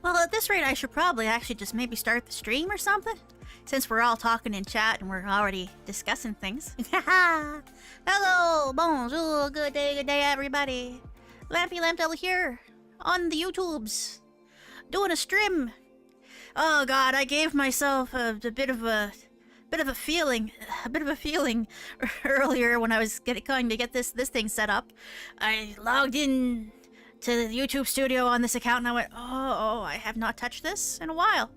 Well, at this rate, I should probably actually just maybe start the stream or something, since we're all talking in chat and we're already discussing things. Hello, bonjour, good day, everybody. Lampy Lampdell here, on the YouTubes, doing a stream. Oh God, I gave myself a bit of a feeling earlier when I was going to get this thing set up. I logged in to the YouTube studio on this account and I went, oh, I have not touched this in a while.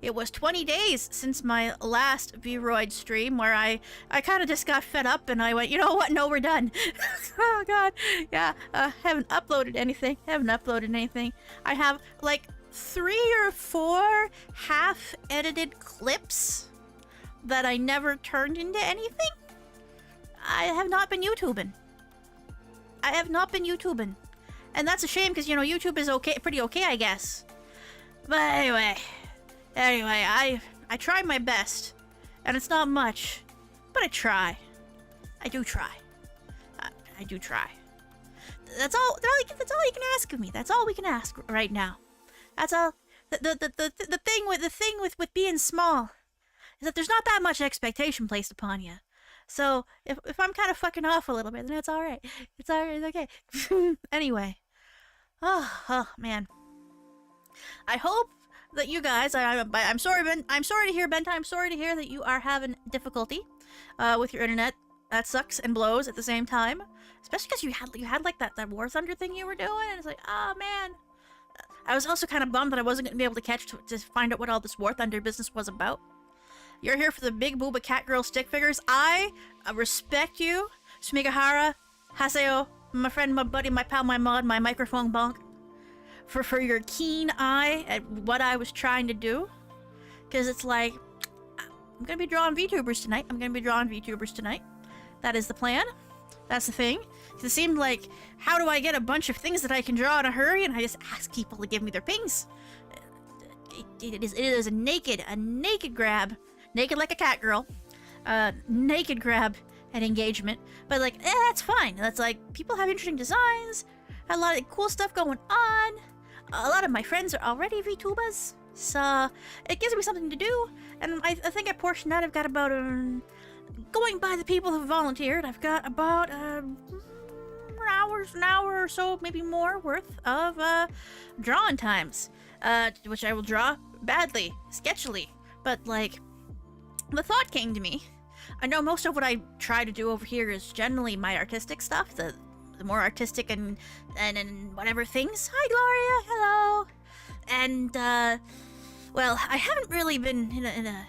It was 20 days since my last Vroid stream where I kind of just got fed up and I went, you know what, no, we're done. Oh God, yeah, haven't uploaded anything. I have like 3 or 4 half-edited clips that I never turned into anything. I have not been YouTubing. And that's a shame because, you know, YouTube is pretty okay, I guess. But anyway, I try my best. And it's not much, but I try. I do try. That's all you can ask of me. That's all we can ask right now. That's all. The thing with being small is that there's not that much expectation placed upon you. So if I'm kind of fucking off a little bit, then it's all right. It's okay. Anyway, oh man. I hope that you guys. I'm sorry, Ben. I'm sorry to hear, Benta. I'm sorry to hear that you are having difficulty with your internet. That sucks and blows at the same time. Especially because you had like that War Thunder thing you were doing, and it's like, oh man. I was also kind of bummed that I wasn't going to be able to catch to find out what all this War Thunder business was about. You're here for the Big Booba Cat Girl stick figures. I respect you, Smigahara, Haseo, my friend, my buddy, my pal, my mod, my microphone bonk, for your keen eye at what I was trying to do. Because it's like, I'm going to be drawing VTubers tonight. That is the plan. That's the thing. It seemed like, how do I get a bunch of things that I can draw in a hurry? And I just ask people to give me their pings. It is a naked grab. Naked like a cat girl. Naked grab and engagement. But like, that's fine. That's like, people have interesting designs. A lot of cool stuff going on. A lot of my friends are already VTubers. So, it gives me something to do. And I think I portioned out, I've got about, going by the people who volunteered, I've got about, an hour or so, maybe more worth of, drawing times. Which I will draw badly, sketchily, but like, the thought came to me. I know most of what I try to do over here is generally my artistic stuff, the more artistic and whatever things. Hi Gloria, hello. And well, I haven't really been in a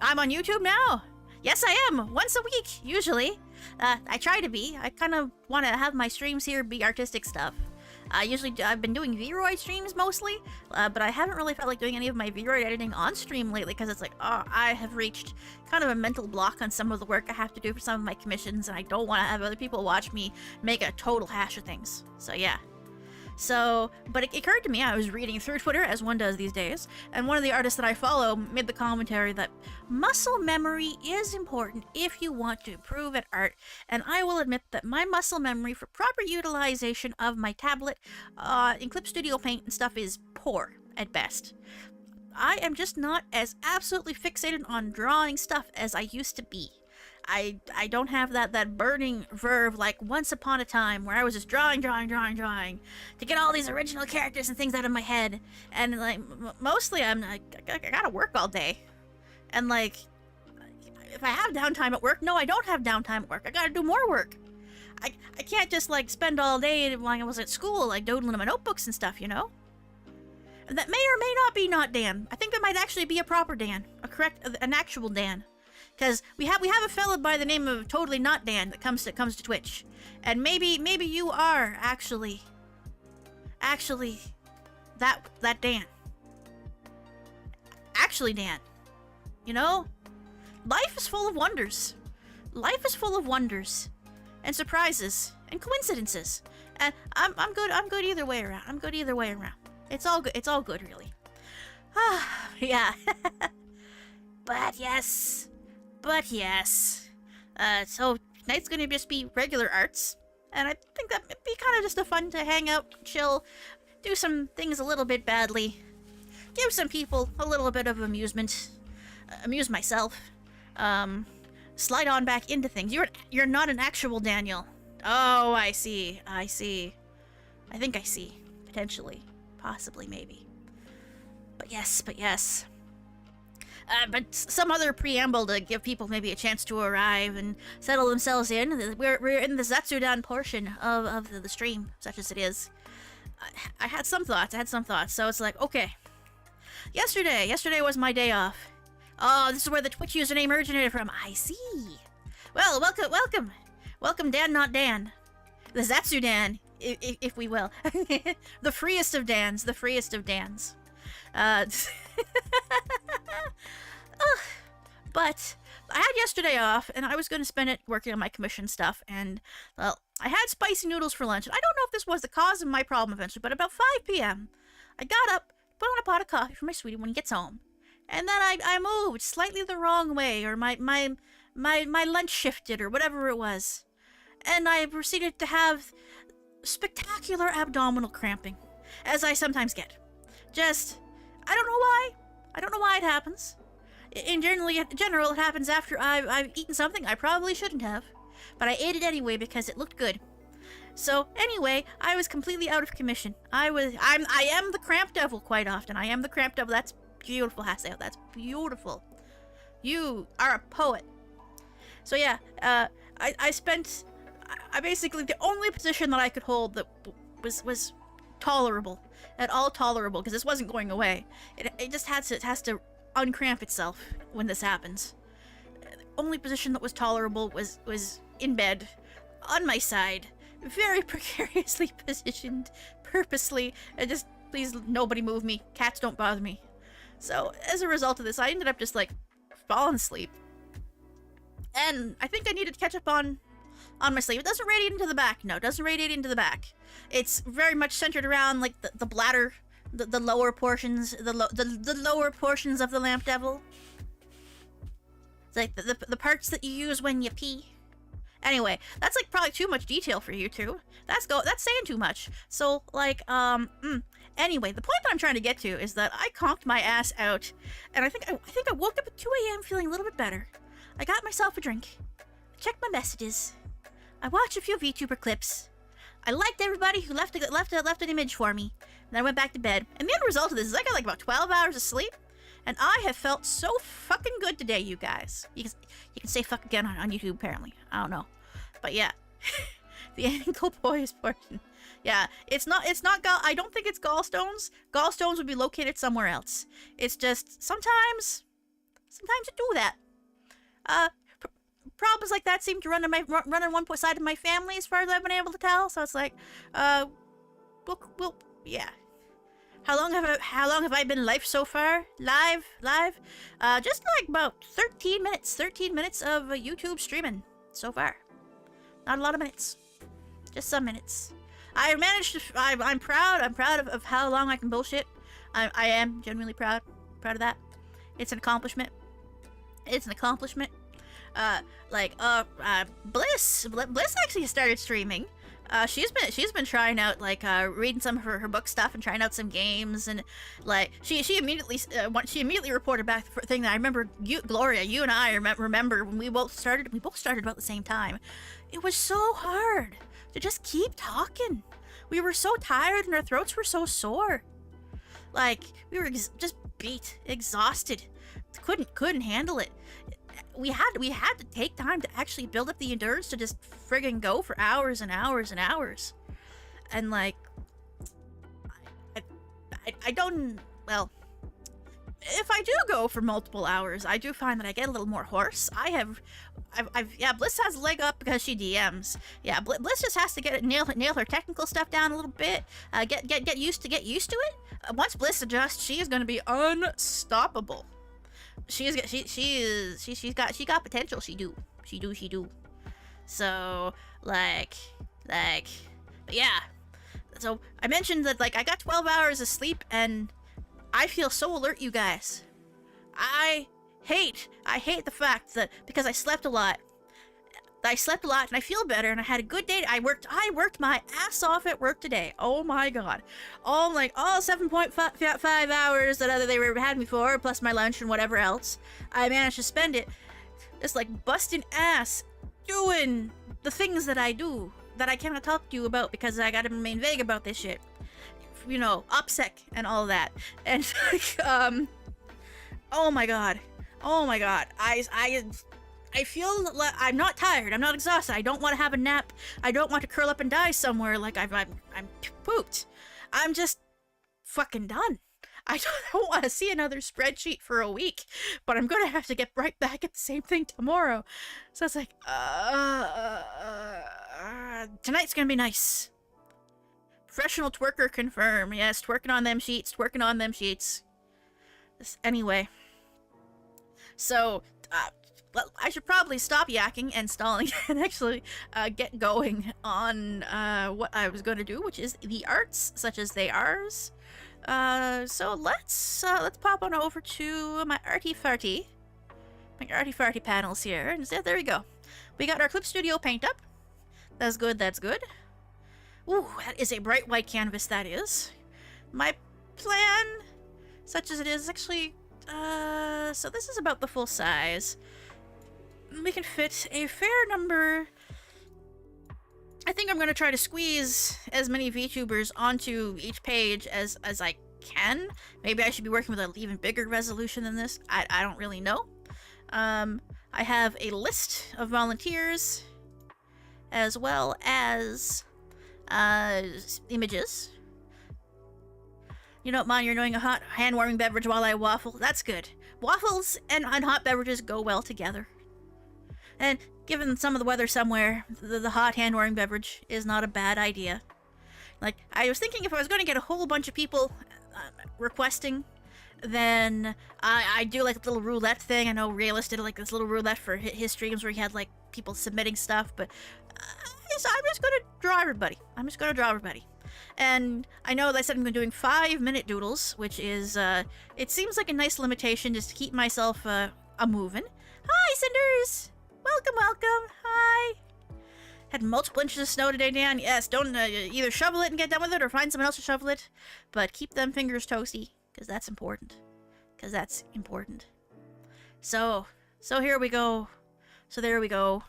I'm on YouTube now. Yes, I am, once a week, usually. I try to be. I kind of want to have my streams here be artistic stuff. I've been doing Vroid streams mostly, but I haven't really felt like doing any of my Vroid editing on stream lately because it's like, oh, I have reached kind of a mental block on some of the work I have to do for some of my commissions, and I don't want to have other people watch me make a total hash of things. So yeah. But it occurred to me, I was reading through Twitter, as one does these days, and one of the artists that I follow made the commentary that muscle memory is important if you want to improve at art, and I will admit that my muscle memory for proper utilization of my tablet in Clip Studio Paint and stuff is poor, at best. I am just not as absolutely fixated on drawing stuff as I used to be. I don't have that burning verve like once upon a time where I was just drawing to get all these original characters and things out of my head. And like mostly I gotta work all day. And like if I have downtime at work, no, I don't have downtime at work. I gotta do more work. I can't just like spend all day when I was at school like doodling in my notebooks and stuff, you know? And that may or may not be not Dan. I think that might actually be a proper Dan, an actual Dan. Because we have a fella by the name of Totally Not Dan that comes to Twitch, and maybe you are actually that Dan. Actually, Dan. You know, life is full of wonders. Life is full of wonders, and surprises, and coincidences. And I'm good either way around. It's all good, really. Ah, yeah. But yes. So tonight's gonna just be regular arts, and I think that would be kind of just a fun to hang out, chill, do some things a little bit badly, give some people a little bit of amusement, amuse myself, slide on back into things. You're not an actual Daniel. Oh, I see. I think I see. Potentially. Possibly, maybe. But yes. But some other preamble to give people maybe a chance to arrive and settle themselves in. We're in the Zetsudan portion of the stream, such as it is. I had some thoughts. So it's like, okay. Yesterday was my day off. Oh, this is where the Twitch username originated from. I see. Well, welcome, Dan, not Dan. The Zetsudan, if we will. The freest of Dans. But I had yesterday off, and I was going to spend it working on my commission stuff, and, well, I had spicy noodles for lunch, and I don't know if this was the cause of my problem eventually, but about 5 p.m., I got up, put on a pot of coffee for my sweetie when he gets home, and then I moved slightly the wrong way, or my lunch shifted, or whatever it was, and I proceeded to have spectacular abdominal cramping, as I sometimes get. I don't know why it happens. In general, it happens after I've eaten something I probably shouldn't have, but I ate it anyway because it looked good. So anyway, I was completely out of commission. I am the cramp devil quite often. I am the cramp devil. That's beautiful, Haseo. That's beautiful. You are a poet. So yeah, I basically, the only position that I could hold that was tolerable, at all tolerable, because this wasn't going away. It just has to uncramp itself when this happens. The only position that was tolerable was in bed, on my side, very precariously positioned, purposely, and just, please, nobody move me. Cats don't bother me. So, as a result of this, I ended up just, like, falling asleep. And I think I needed to catch up on my sleep. It doesn't radiate into the back. No, it doesn't radiate into the back. It's very much centered around, like, the bladder, the lower portions, the lower portions of the lamp devil. It's like the parts that you use when you pee. Anyway, that's like probably too much detail for you two. That's saying too much. So like anyway, the point that I'm trying to get to is that I conked my ass out, and I think I woke up at 2 a.m. feeling a little bit better. I got myself a drink. I checked my messages. I watched a few VTuber clips. I liked everybody who left an image for me. And then I went back to bed. And the end result of this is I got like about 12 hours of sleep. And I have felt so fucking good today, you guys. You can say fuck again on YouTube, apparently. I don't know. But yeah. The ankle boys portion. Yeah, it's not I don't think it's gallstones. Gallstones would be located somewhere else. It's just sometimes you do that. Problems like that seem to run on one side of my family, as far as I've been able to tell. So it's like, we'll yeah. How long have I been live so far? Live? Just like about 13 minutes. 13 minutes of YouTube streaming so far. Not a lot of minutes. Just some minutes. I managed to. I'm proud. I'm proud of how long I can bullshit. I am genuinely proud. Proud of that. It's an accomplishment. Bliss actually started streaming. She's been trying out, like, reading some of her book stuff and trying out some games, and like she immediately reported back the thing that I remember. Gloria, you and I remember when we both started about the same time. It was so hard to just keep talking. We were so tired and our throats were so sore. Like, we were just beat, exhausted, couldn't handle it. We had to take time to actually build up the endurance to just friggin' go for hours and hours and hours. And like, I don't, well, if I do go for multiple hours, I do find that I get a little more hoarse. Yeah, Bliss has a leg up because she DMs. Yeah, Bliss just has to nail her technical stuff down a little bit. Get used to it. Once Bliss adjusts, she is going to be unstoppable. She's got potential. She do. So like, but yeah. So I mentioned that, like, I got 12 hours of sleep and I feel so alert, you guys. I hate the fact that because I slept a lot, I slept a lot and I feel better and I had a good day. I worked my ass off at work today. Oh my god. All 7.5 hours that they had me for, plus my lunch and whatever else. I managed to spend it just like busting ass doing the things that I do that I cannot talk to you about because I gotta remain vague about this shit. You know, OPSEC and all that. And oh my god. Oh my god. I feel like I'm not tired. I'm not exhausted. I don't want to have a nap. I don't want to curl up and die somewhere like I'm pooped. I'm just fucking done. I don't want to see another spreadsheet for a week, but I'm gonna have to get right back at the same thing tomorrow. So it's like, tonight's gonna be nice. Professional twerker confirm. Yes, twerking on them sheets. Twerking on them sheets. Anyway. So, well, I should probably stop yakking and stalling and actually get going on what I was going to do, which is the arts, such as they ours. So let's pop on over to my arty farty panels here, and there we go. We got our Clip Studio paint up. That's good. That's good. Ooh, that is a bright white canvas. That is. My plan, such as it is, actually. So this is about the full size. We can fit a fair number. I think I'm going to try to squeeze as many VTubers onto each page as I can. Maybe I should be working with an even bigger resolution than this. I don't really know. I have a list of volunteers as well as images. You don't mind you're doing a hot hand-warming beverage while I waffle? That's good. Waffles and hot beverages go well together. And given some of the weather somewhere, the hot hand-warming beverage is not a bad idea. Like, I was thinking if I was going to get a whole bunch of people requesting, then I do like a little roulette thing. I know Realist did like this little roulette for his streams where he had like people submitting stuff, but I'm just going to draw everybody. And I know that I said I'm doing 5-minute doodles, which is, it seems like a nice limitation just to keep myself a-moving. Hi, Cinders! Welcome. Hi. Had multiple inches of snow today, Dan. Yes, don't either shovel it and get done with it or find someone else to shovel it. But keep them fingers toasty, because that's important. So here we go. So there we go.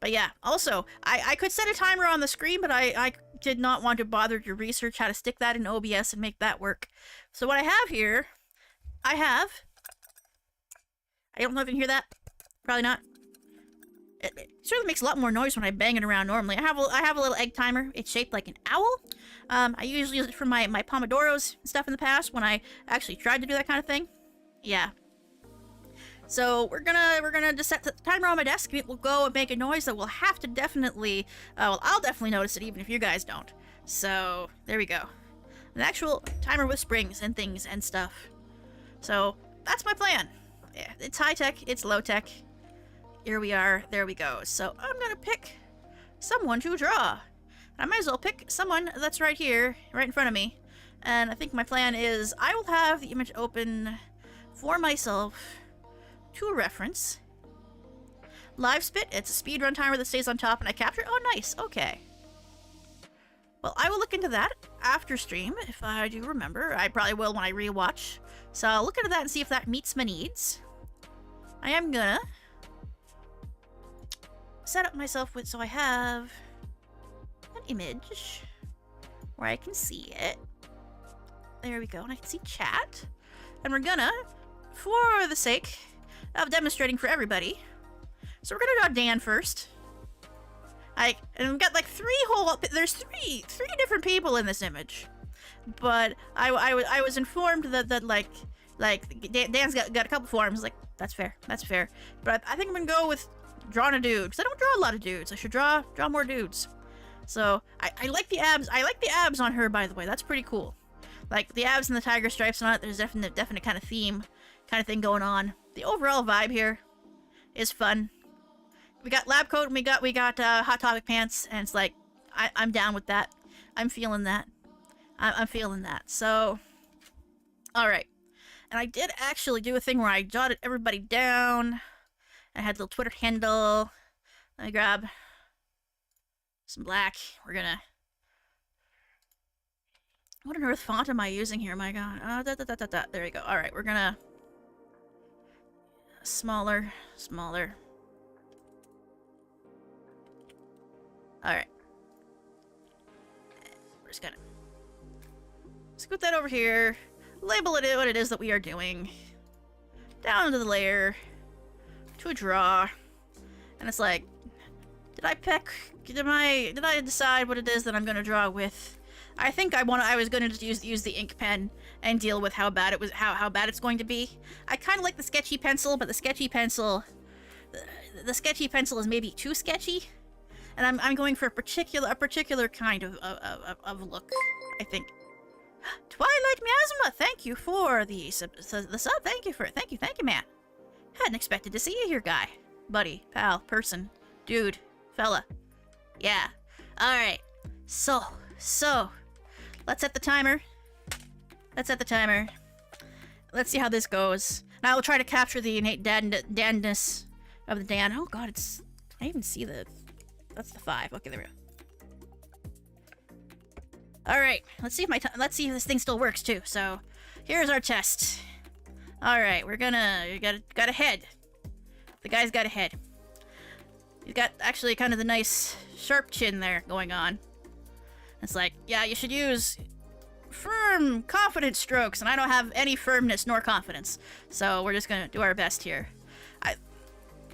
But yeah, also, I could set a timer on the screen, but I did not want to bother to research how to stick that in OBS and make that work. So what I have here, I don't know if you can hear that. Probably not. It certainly makes a lot more noise when I bang it around normally. I have a little egg timer. It's shaped like an owl. I usually use it for my Pomodoros and stuff in the past when I actually tried to do that kind of thing. Yeah. So we're gonna just set the timer on my desk and it will go and make a noise that will have to definitely, well, I'll definitely notice it even if you guys don't. So there we go. An actual timer with springs and things and stuff. So that's my plan. Yeah, it's high tech, it's low tech. Here we are, there we go. So I'm gonna pick someone to draw. I might as well pick someone that's right here, right in front of me. And I think my plan is I will have the image open for myself to a reference. Live spit, it's a speedrun timer that stays on top and I capture it. Oh, nice, okay. Well, I will look into that after stream, if I do remember. I probably will when I rewatch. So I'll look into that and see if that meets my needs. I am gonna set up myself with, so I have an image where I can see it. There we go, and I can see chat. And we're gonna, for the sake of demonstrating for everybody, so we're gonna draw Dan first. And we've got like there's three different people in this image. But I was informed that like Dan's got a couple forms. Like, that's fair. But I think I'm gonna go with drawing a dude, because I don't draw a lot of dudes. I should draw more dudes. So I like the abs. I like the abs on her, by the way. That's pretty cool. Like the abs and the tiger stripes on it. There's definite kind of theme, kind of thing going on. The overall vibe here is fun. We got lab coat and we got Hot Topic pants, and it's like I'm down with that. I'm feeling that. I'm feeling that. So, all right. And I did actually do a thing where I jotted everybody down. I had a little Twitter handle. Let me grab some black. We're gonna... What on earth font am I using here? My god. There you go. Alright, we're gonna... Smaller. Smaller. Alright. We're just gonna... scoot that over here. Label it what it is that we are doing. Down to the layer. To a draw. And it's like... Did I decide what it is that I'm gonna draw with? I think I was gonna just use the ink pen and deal with how bad it was, how bad it's going to be. I kind of like the sketchy pencil, but the sketchy pencil is maybe too sketchy, and I'm going for a particular kind of look. I think. Twilight Miasma, thank you for the sub. Thank you, man. Hadn't expected to see you here, guy, buddy, pal, person, dude, fella. Yeah. All right. So. Let's set the timer. Let's see how this goes. And I will try to capture the innate dandness of the Dan. Oh god, it's... I even see the... That's the 5. Okay, there we go. Alright, let's see if this thing still works, too. So, here's our test. Alright, we're gonna... Got a head. The guy's got a head. He's got, actually, kind of the nice sharp chin there going on. It's like, yeah, you should use firm, confident strokes, and I don't have any firmness nor confidence, so we're just gonna do our best here.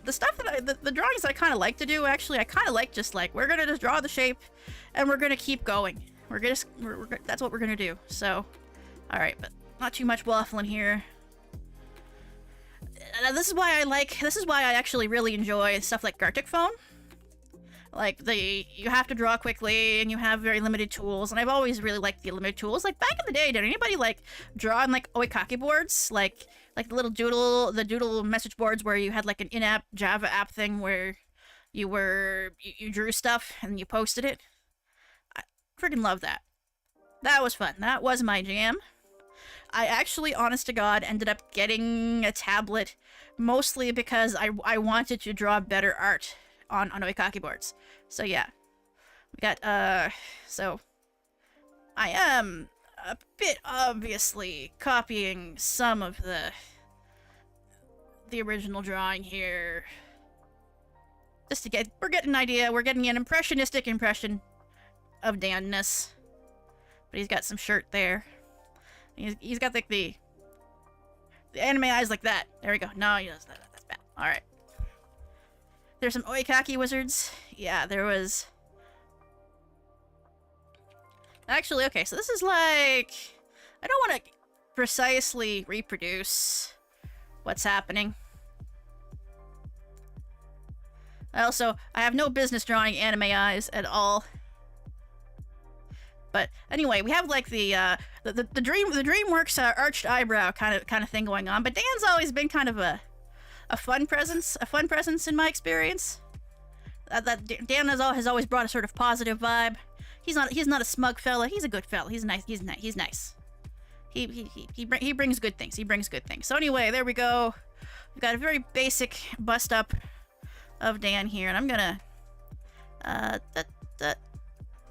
The stuff that the drawings I kind of like to do, actually, I kind of like just like, we're gonna just draw the shape, and we're gonna keep going. That's what we're gonna do. So, all right, but not too much waffling here. This is why I actually really enjoy stuff like Gartic Phone. Like, you have to draw quickly, and you have very limited tools, and I've always really liked the limited tools. Like, back in the day, did anybody, like, draw on, like, oikaki boards? Like the little doodle message boards where you had, like, an in-app Java app thing where you drew stuff, and you posted it? I freaking love that. That was fun. That was my jam. I actually, honest to God, ended up getting a tablet, mostly because I wanted to draw better art on oikaki boards. So yeah, we got so I am a bit obviously copying some of the original drawing here, just to we're getting an idea. We're getting an impressionistic impression of Danness, but he's got some shirt there. He's got like the anime eyes like that. There we go. No, he doesn't. That's bad. All right. There's some oikaki wizards. Yeah, there was... Actually, okay, so this is like... I don't want to precisely reproduce what's happening. I have no business drawing anime eyes at all. But anyway, we have like the DreamWorks arched eyebrow kind of thing going on. But Dan's always been kind of a fun presence in my experience. Dan has always brought a sort of positive vibe. He's not a smug fella. He's a good fella. He's nice. He's nice. He brings good things. So anyway, there we go. We've got a very basic bust up of Dan here, and I'm gonna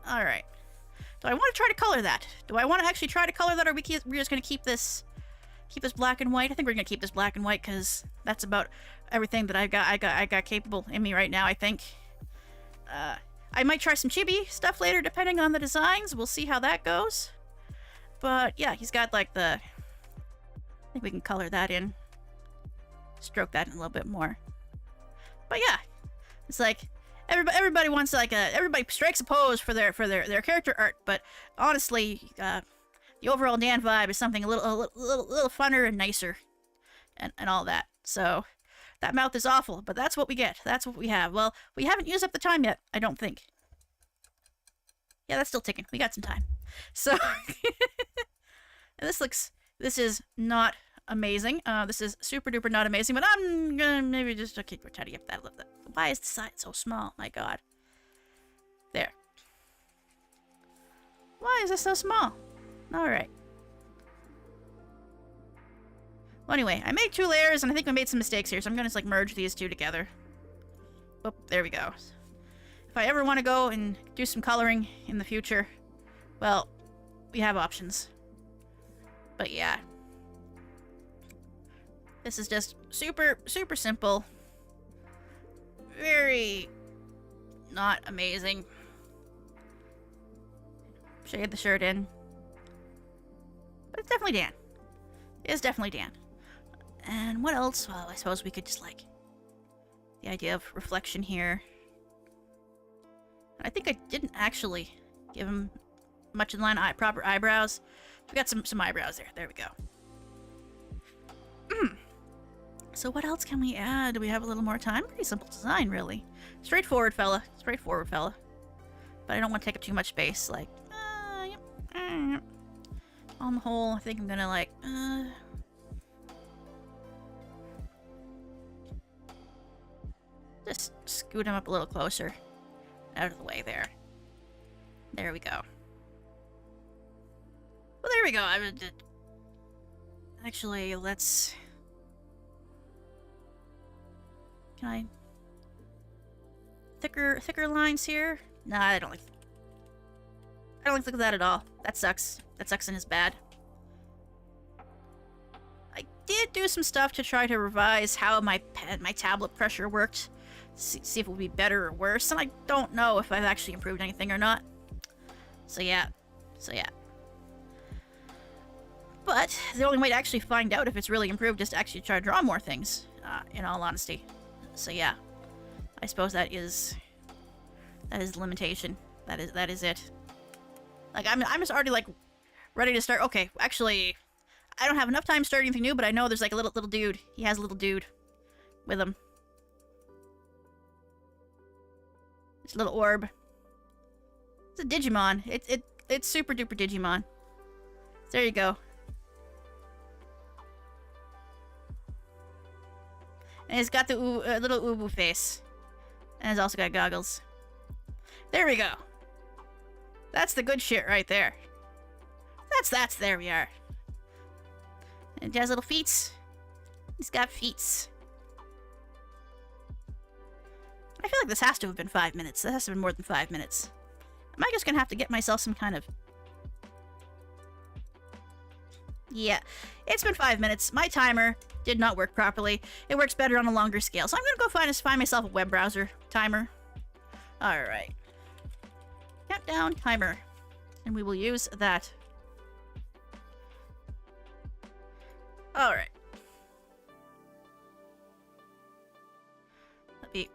all right. Do I want to try to color that? Do I want to actually try to color that, or we're just gonna keep this black and white? I think we're gonna keep this black and white because that's about everything that I got capable in me right now, I think. I might try some chibi stuff later depending on the designs. We'll see how that goes. But yeah, he's got like I think we can color that in. Stroke that in a little bit more. But yeah, it's like everybody wants like everybody strikes a pose for their character art, but honestly, the overall Dan vibe is something a little funner and nicer, and all that. So that mouth is awful, but that's what we get. That's what we have. Well, we haven't used up the time yet, I don't think. Yeah, that's still ticking. We got some time. So and this is not amazing. This is super duper not amazing, but I'm gonna maybe just we're tidying up that a little bit. Why is the side so small? My god. There. Why is this so small? Alright. Well, anyway, I made 2 layers, and I think I made some mistakes here, so I'm gonna just, like, merge these 2 together. Boop, there we go. If I ever want to go and do some coloring in the future, well, we have options. But yeah. This is just super, super simple. Very not amazing. Shade the shirt in. But it's definitely Dan. It is definitely Dan. And what else? Well, I suppose we could just like the idea of reflection here. I think I didn't actually give him much in line proper eyebrows. We got some eyebrows there. There we go. So what else can we add? Do we have a little more time? Pretty simple design, really. Straightforward, fella. Straightforward, fella. But I don't want to take up too much space. Like, yep. On the whole, I think I'm gonna like, just scoot him up a little closer. Out of the way there. There we go. Well, there we go. Actually, let's... Can I... Thicker lines here? Nah, I don't like that at all. That sucks. That sucks and is bad. I did do some stuff to try to revise how my tablet pressure worked. See if it would be better or worse, and I don't know if I've actually improved anything or not. So yeah. But the only way to actually find out if it's really improved is to actually try to draw more things, in all honesty. So yeah. I suppose that is the limitation. That is it. Like, I'm just already, like, ready to start. Okay, actually, I don't have enough time to start anything new, but I know there's, like, a little dude. He has a little dude with him. It's a little orb. It's a Digimon. It's super duper Digimon. There you go. And it's got the little ubu face. And it's also got goggles. There we go. That's the good shit right there. That's there we are. And he has little feet. He's got feet. I feel like this has to have been 5 minutes. That has to have been more than 5 minutes. Am I just gonna have to get myself some kind of... Yeah, it's been 5 minutes. My timer did not work properly. It works better on a longer scale. So I'm gonna go find myself a web browser timer. Alright. Countdown timer. And we will use that. Alright. That'll be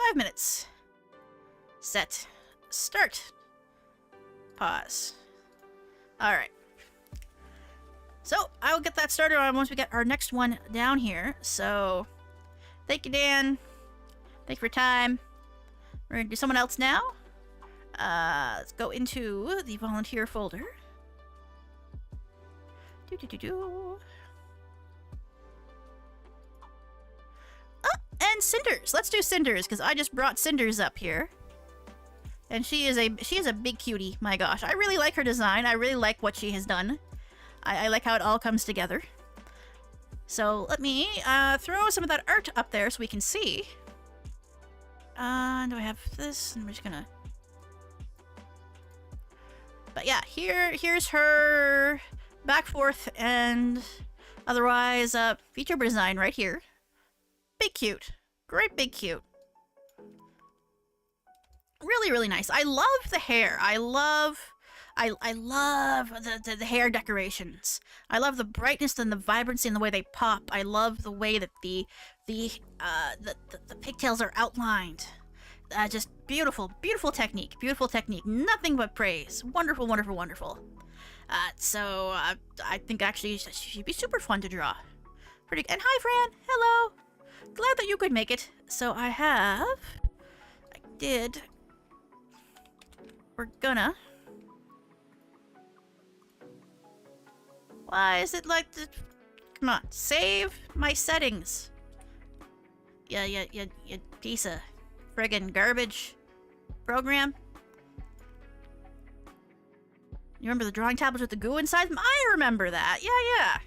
5 minutes. Set. Start. Pause. Alright. So, I will get that started on once we get our next one down here. So, thank you, Dan. Thank you for your time. We're going to do someone else now. Let's go into the volunteer folder. Oh, and Cinders. Let's do Cinders, because I just brought Cinders up here. And she is a big cutie, my gosh. I really like her design. I really like what she has done. I like how it all comes together. So let me throw some of that art up there so we can see. Do I have this? I'm just gonna... But yeah, here's her back, forth, and otherwise VTuber design right here. Big cute. Great big cute. Really, really nice. I love the hair. I love the hair decorations. I love the brightness and the vibrancy and the way they pop. I love the way that the pigtails are outlined. Just beautiful, beautiful technique. Beautiful technique. Nothing but praise. Wonderful, wonderful, wonderful. So I think actually she'd be super fun to draw. Pretty. And hi, Fran. Hello. Glad that you could make it. So I did. We're gonna. Why is it like this? Come on, save my settings. Yeah, you piece of friggin' garbage program. You remember the drawing tablets with the goo inside them? I remember that. Yeah.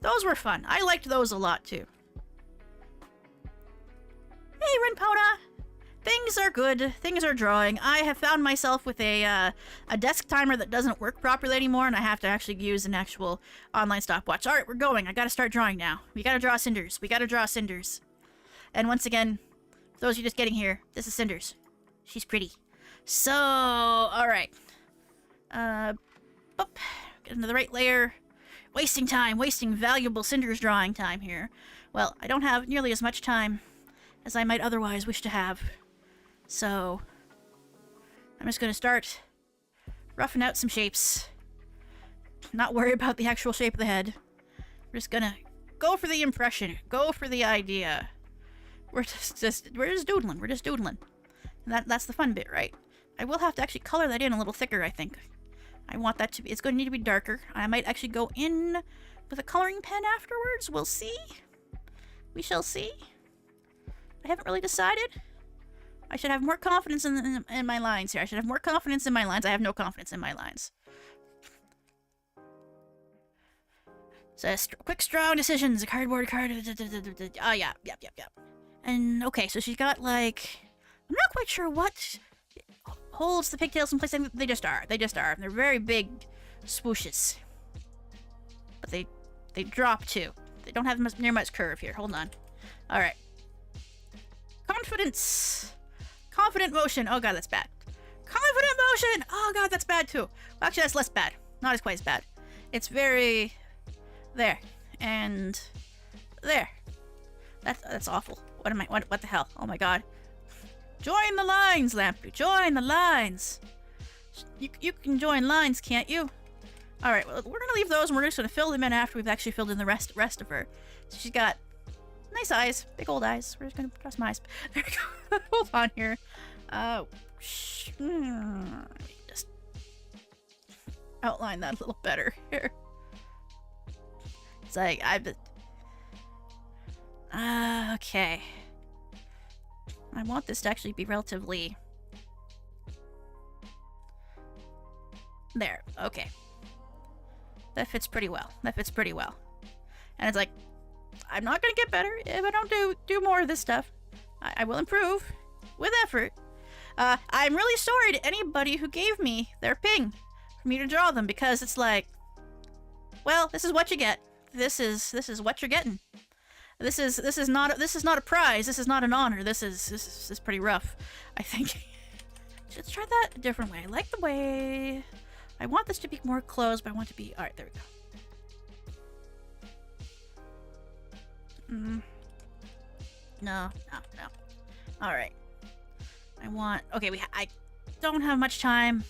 Those were fun. I liked those a lot too. Hey, Rinpona! Things are good. Things are drawing. I have found myself with a desk timer that doesn't work properly anymore, and I have to actually use an actual online stopwatch. Alright, we're going. I gotta start drawing now. We gotta draw Cinders. We gotta draw Cinders. And once again, for those of you just getting here, this is Cinders. She's pretty. So, alright. Get into the right layer. Wasting time. Wasting valuable Cinders drawing time here. Well, I don't have nearly as much time as I might otherwise wish to have. So, I'm just gonna start roughing out some shapes. Not worry about the actual shape of the head. We're just gonna go for the impression. Go for the idea. We're just doodling. We're just doodling. And that's the fun bit, right? I will have to actually color that in a little thicker, I think. I want that to be, it's going to need to be darker. I might actually go in with a coloring pen afterwards. We'll see. We shall see. I haven't really decided. I should have more confidence in my lines here. I should have more confidence in my lines. I have no confidence in my lines. So, quick, strong decisions. A cardboard card. Oh, yeah. Yep. And, okay, so she's got, like... I'm not quite sure what holds the pigtails in place. They just are. They just are. They're very big swooshes. But they drop, too. They don't have near much curve here. Hold on. Alright. Confidence. Confident motion. Oh, God, that's bad. Confident motion. Oh, God, that's bad, too. Well, actually, that's less bad. Not as quite as bad. It's very... There. And... There. That's awful. What am I... What the hell? Oh, my God. Join the lines, Lampy. Join the lines. You can join lines, can't you? Alright, well, we're gonna leave those and we're just gonna fill them in after we've actually filled in the rest of her. So she's got nice eyes. Big old eyes. We're just gonna press my eyes. There we go. Hold on here. Just outline that a little better here. It's like, okay. I want this to actually be relatively... There. Okay. That fits pretty well. That fits pretty well. And it's like, I'm not gonna get better if I don't do more of this stuff. I will improve with effort. I'm really sorry to anybody who gave me their ping for me to draw them, because it's like, well, this is what you get. This is what you're getting. This is not a prize. This is not an honor. This is pretty rough, I think. Let's try that a different way. I like the way I want this to be more closed, but I want it to be... Alright, there we go. No. Alright. I want... Okay, I don't have much time.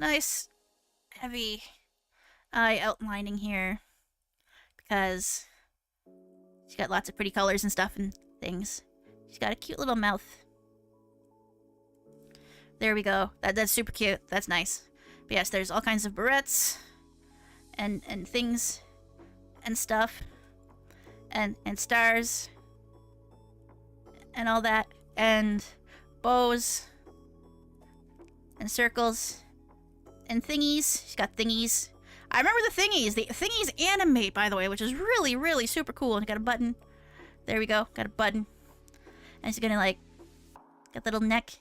Nice, heavy eye outlining here. Because she's got lots of pretty colors and stuff and things. She's got a cute little mouth. There we go. That's super cute. That's nice. But yes, there's all kinds of barrettes and things and stuff and stars and all that, and bows and circles and thingies. She's got thingies. I remember the thingies. The thingies animate, by the way, which is really, really super cool. And got a button. There we go. Got a button. And she's gonna, like, got little neck.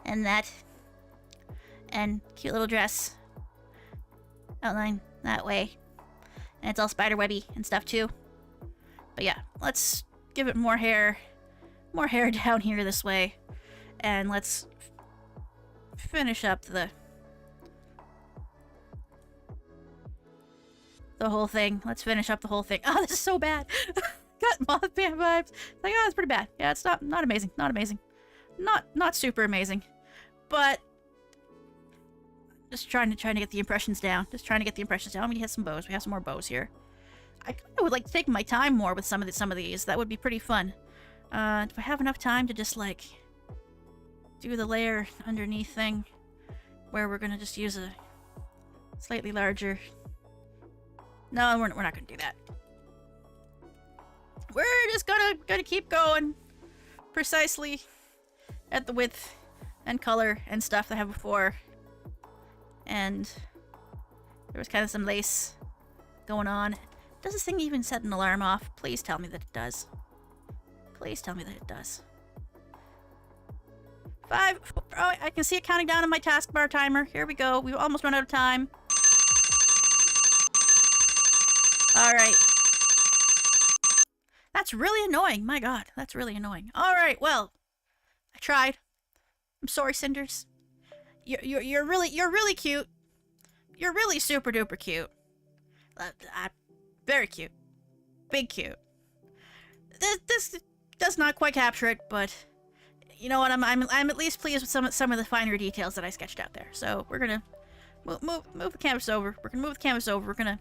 And that. And cute little dress. Outline that way. And it's all spiderwebby and stuff, too. But yeah, let's give it more hair. More hair down here this way. And let's finish up the whole thing. Let's finish up the whole thing. Oh, this is so bad. Got Mothman vibes. Like, oh, it's pretty bad. Yeah, it's not amazing. Not amazing. Not super amazing. But just trying to get the impressions down. Just trying to get the impressions down. We have some bows. We have some more bows here. I kind of would like to take my time more with some of these. That would be pretty fun. Do I have enough time to just, like, do the layer underneath thing where we're gonna just use a slightly larger... No, we're not gonna do that. We're just gonna keep going precisely at the width and color and stuff that I have before. And there was kind of some lace going on. Does this thing even set an alarm off? Please tell me that it does. Please tell me that it does. 5, 4, oh, I can see it counting down on my taskbar timer. Here we go. We've almost run out of time. Alright. That's really annoying. My god, that's really annoying. Alright, well. I tried. I'm sorry, Cinders. You're really cute. You're really super duper cute. Very cute. Big cute. This does not quite capture it, but you know what? I'm at least pleased with some of the finer details that I sketched out there. So we're gonna move the canvas over. We're gonna move the canvas over. We're gonna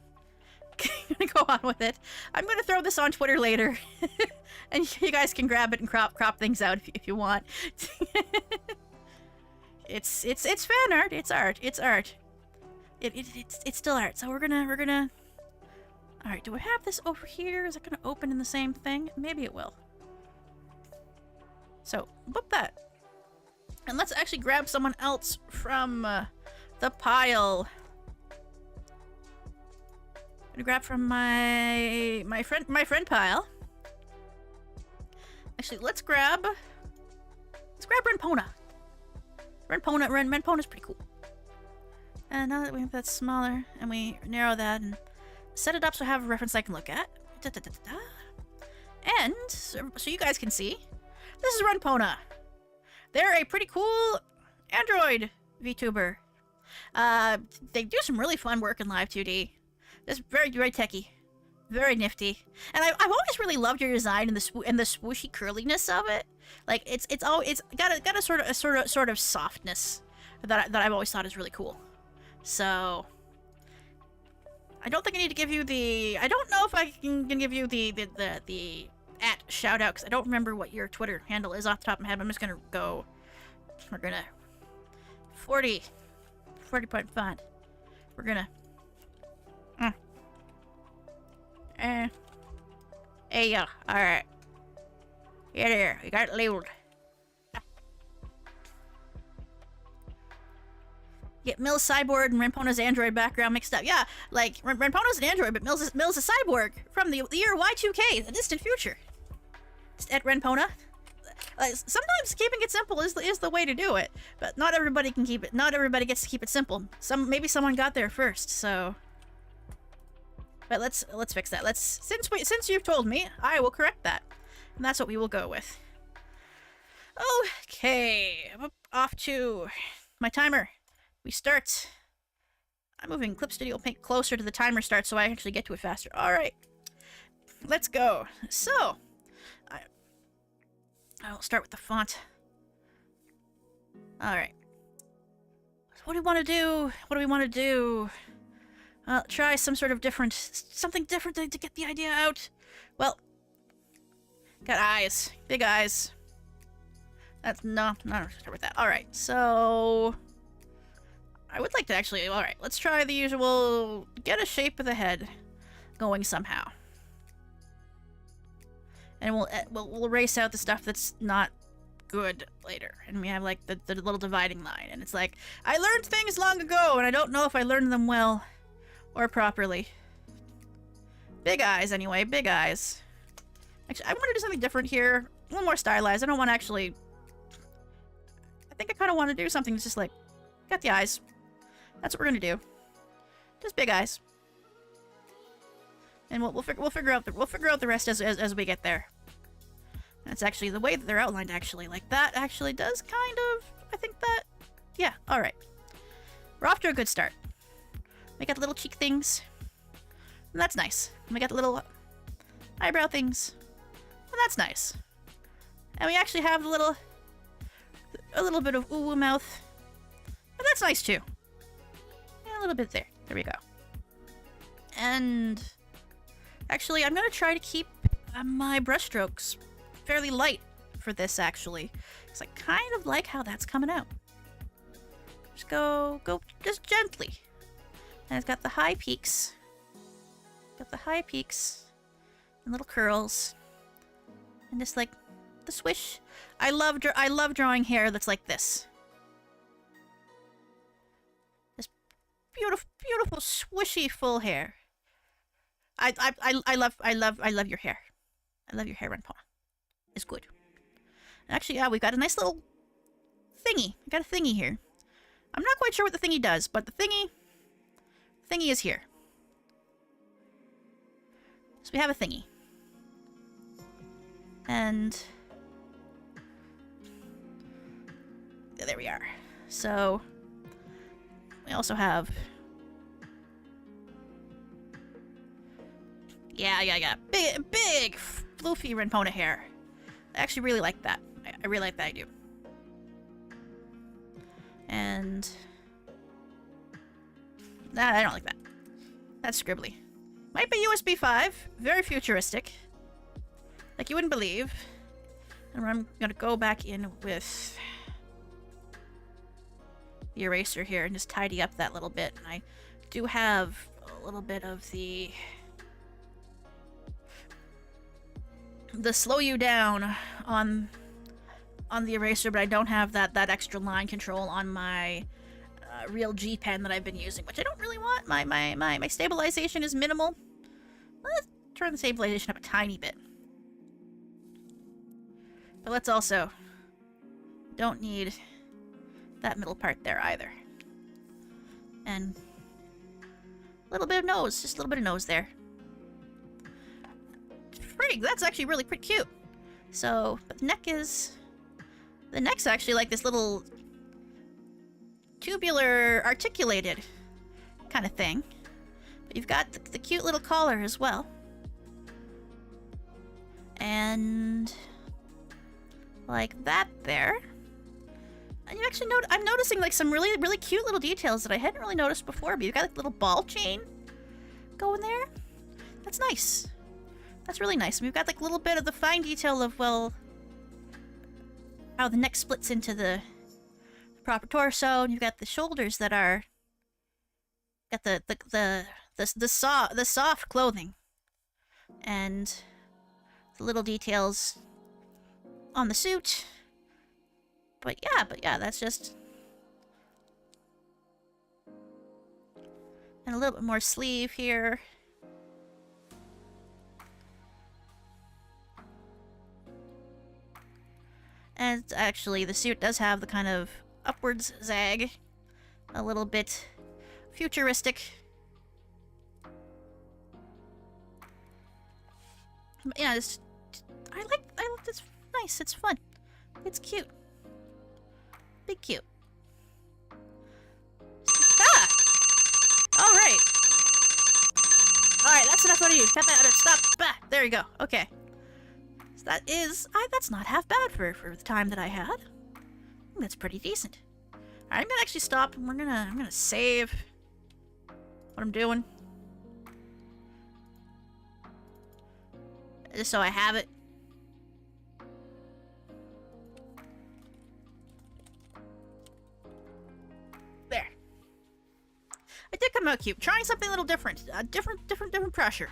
go on with it. I'm gonna throw this on Twitter later, and you guys can grab it and crop things out if you want. It's fan art. It's art. It's art. It's still art. So we're gonna. All right. Do I have this over here? Is it gonna open in the same thing? Maybe it will. So boop that, and let's actually grab someone else from the pile. I'm gonna grab from my friend pile. Actually, let's grab Renpona. Renpona's pretty cool. And now that we have that smaller, and we narrow that and set it up so I have a reference I can look at. And so you guys can see, this is Renpona. They're a pretty cool Android VTuber. They do some really fun work in Live 2D. It's very techy, very nifty, and I've always really loved your design and the swooshy curliness of it. Like it's got a sort of softness that I've always thought is really cool. So I don't think I need to give you the. I don't know if I can give you the at shout out because I don't remember what your Twitter handle is off the top of my head. I'm just gonna go. We're gonna 40 point font. We're gonna. Hey, yeah. Alright. Get here. You got labeled. Get Mill's cyborg and Renpona's android background mixed up. Yeah, like, Renpona's an android, but Mill's a cyborg from the year Y2K, the distant future. At Renpona. Sometimes keeping it simple is the way to do it, but not everybody can keep it. Not everybody gets to keep it simple. Maybe someone got there first, so... But let's fix that. Since you've told me, I will correct that. And that's what we will go with. Okay, off to my timer. We start. I'm moving Clip Studio Paint closer to the timer start so I actually get to it faster. All right, let's go. So, I'll start with the font. All right. What do we want to do? What do we want to do? Try some sort of something different to get the idea out. Well, got eyes, big eyes. That's not start with that. All right, so I would like to actually. All right, let's try the usual. Get a shape of the head going somehow, and we'll erase out the stuff that's not good later. And we have like the little dividing line, and it's like I learned things long ago, and I don't know if I learned them well. Or properly. Big eyes, anyway. Big eyes. Actually, I want to do something different here. A little more stylized. I don't want to actually... I think I kind of want to do something that's just like... Got the eyes. That's what we're going to do. Just big eyes. And we'll figure out the rest as we get there. That's actually the way that they're outlined, actually. Like, that actually does kind of... I think that... Yeah, alright. We're off to a good start. We got the little cheek things. And that's nice. And we got the little eyebrow things. And that's nice. And we actually have a little bit of ooh mouth. And that's nice too. And a little bit there. There we go. And actually, I'm going to try to keep my brushstrokes fairly light for this, actually. Because I kind of like how that's coming out. Just go just gently. And it's got the high peaks. Got the high peaks. And little curls. And just like the swish. I love drawing hair that's like this. This beautiful swishy full hair. I love your hair. I love your hair, Renpona. is good. Actually, yeah, we've got a nice little thingy. We got a thingy here. I'm not quite sure what the thingy does, but the thingy is here. So we have a thingy. And yeah, there we are. So we also have yeah. Big floofy Renpona hair. I actually really like that. I really like that I do. And nah, I don't like that. That's scribbly. Might be USB 5. Very futuristic. Like you wouldn't believe. And I'm gonna go back in with the eraser here and just tidy up that little bit. And I do have a little bit of the slow you down on the eraser, but I don't have that extra line control on my real G pen that I've been using, which I don't really want. My stabilization is minimal. Let's turn the stabilization up a tiny bit. But let's also don't need that middle part there either. And a little bit of nose, just a little bit of nose there. Frig, that's actually really pretty cute. So, but the neck's actually like this little tubular articulated kind of thing. But you've got the cute little collar as well. And like that there. And you actually I'm noticing like some really cute little details that I hadn't really noticed before, but you've got like a little ball chain going there. That's nice. That's really nice. And we've got like a little bit of the fine detail of, well, how the neck splits into the proper torso, and you've got the shoulders that are got the soft clothing, and the little details on the suit. But yeah, that's just, and a little bit more sleeve here. And actually, the suit does have the kind of upwards zag, a little bit futuristic. But yeah, I like this. Nice. It's fun. It's cute. Big cute. Ah! All right. All right. That's enough out of you. Cut that out. Stop. Bah. There you go. Okay. So that's not half bad for the time that I had. I think that's pretty decent. All right, I'm gonna actually stop, and I'm gonna save what I'm doing, just so I have it. There. It did come out cute. Trying something a little different. Different pressure.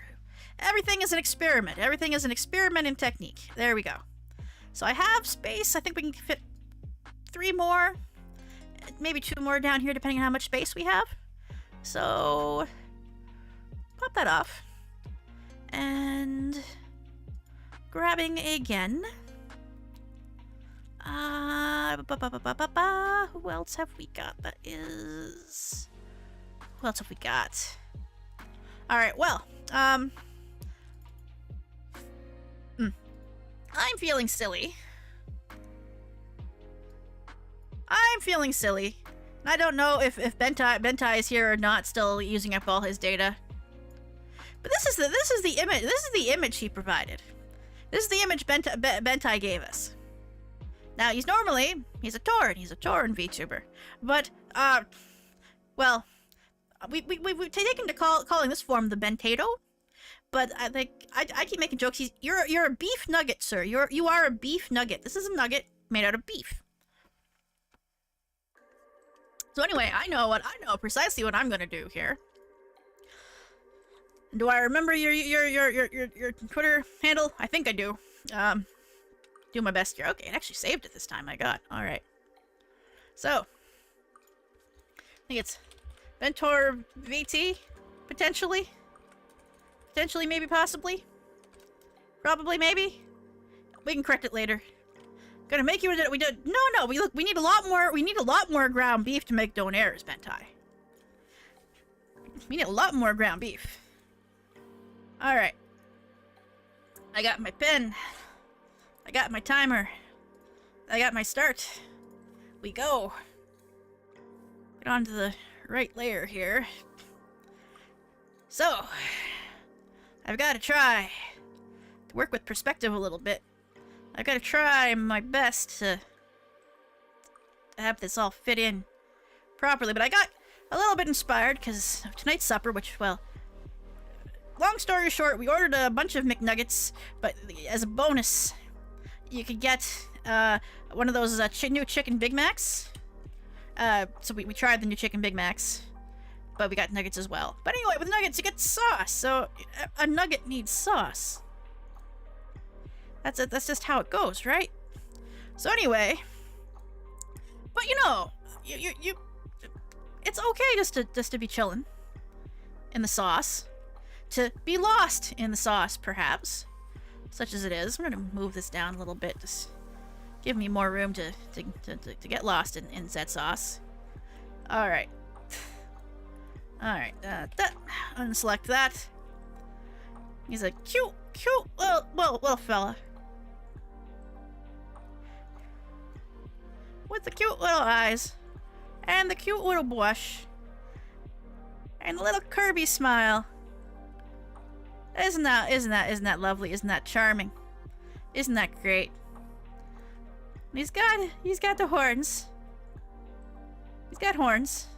Everything is an experiment. Everything is an experiment in technique. There we go. So I have space. I think we can fit 3 more. Maybe 2 more down here, depending on how much space we have. So pop that off. And grabbing again. Who else have we got? Who else have we got? Alright, well, I'm feeling silly. I don't know if Bentai is here or not, still using up all his data. But this is the image he provided. This is the image Bentai gave us. Now he's a Tauren VTuber. But well, we've taken to calling this form the Bentato. But I keep making jokes. You're a beef nugget, sir. You are a beef nugget. This is a nugget made out of beef. So anyway, I know precisely what I'm gonna do here. Do I remember your Twitter handle? I think I do. Do my best here. Okay, it actually saved it this time. My God. All right. So I think it's Ventor VT, potentially. Potentially, maybe, possibly. Probably, maybe. We can correct it later. Gonna make you we did no, we need a lot more ground beef to make donairs, Bentai. We need a lot more ground beef. Alright. I got my pen. I got my timer. I got my start. We go. Get onto the right layer here. So, I've got to try to work with perspective a little bit. I've got to try my best to have this all fit in properly, but I got a little bit inspired because of tonight's supper, which, well, long story short, we ordered a bunch of McNuggets, but as a bonus, you could get one of those new chicken Big Macs. So we tried the new chicken Big Macs, but we got nuggets as well. But anyway, with nuggets, you get sauce, so a nugget needs sauce. That's it. That's just how it goes, right? So anyway, but you know, it's okay just to be chilling in the sauce, to be lost in the sauce, perhaps, such as it is. I'm gonna move this down a little bit, just give me more room to get lost in said sauce. All right, that unselect that. He's a cute little fella. With the cute little eyes, and the cute little blush, and the little Kirby smile. Isn't that lovely? Isn't that charming? Isn't that great? And he's got the horns. He's got horns,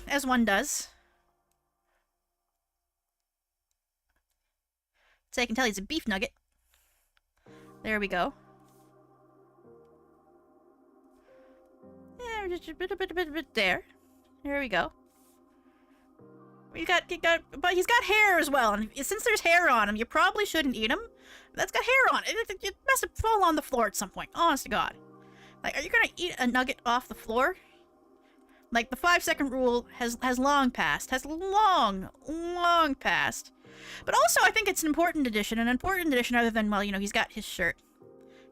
as one does. So I can tell he's a beef nugget. There we go. Yeah, just a bit there. There we go. But he's got hair as well, and since there's hair on him, you probably shouldn't eat him. That's got hair on it. It must have fallen on the floor at some point. Honest to God. Like, are you gonna eat a nugget off the floor? Like, the 5-second rule has long passed. Has long passed. But also, I think it's an important addition. An important addition other than, well, you know, he's got his shirt.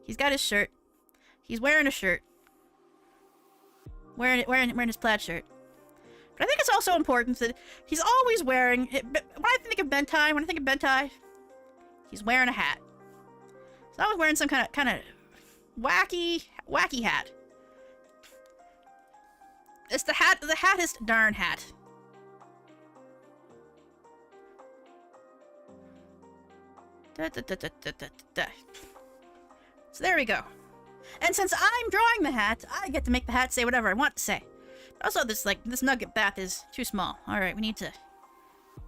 He's got his shirt. He's wearing a shirt. Wearing his plaid shirt. But I think it's also important that he's always wearing... When I think of Bentai, he's wearing a hat. He's always wearing some kind of wacky hat. It's the hattest darn hat. So there we go. And since I'm drawing the hat, I get to make the hat say whatever I want to say. Also, this nugget bath is too small. Alright, we need to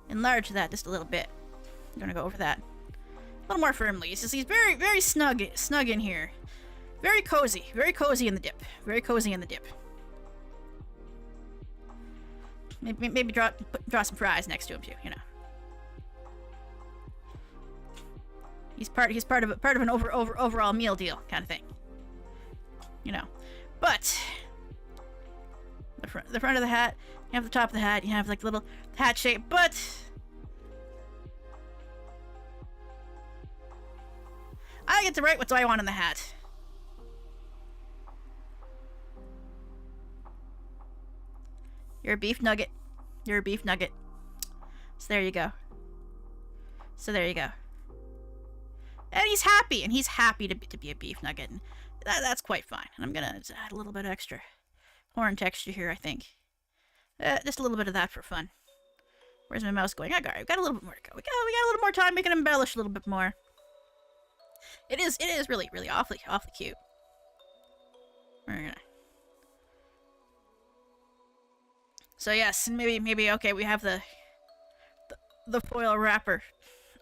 enlarge that just a little bit. I'm gonna go over that a little more firmly. He's very snug in here. Very cozy in the dip. Very cozy in the dip. Maybe draw some fries next to him too, you know. He's part of an overall meal deal kind of thing. You know. But the front of the hat, you have the top of the hat, you have like little hat shape, but I get to write what do I want in the hat. You're a beef nugget. You're a beef nugget. So there you go. And he's happy to be a beef nugget. And that's quite fine. And I'm gonna add a little bit of extra horn texture here, I think. Just a little bit of that for fun. Where's my mouse going? Alright, we've got a little bit more to go. We got a little more time. We can embellish a little bit more. It is really awfully cute. We're gonna... So yes, and maybe okay, we have the foil wrapper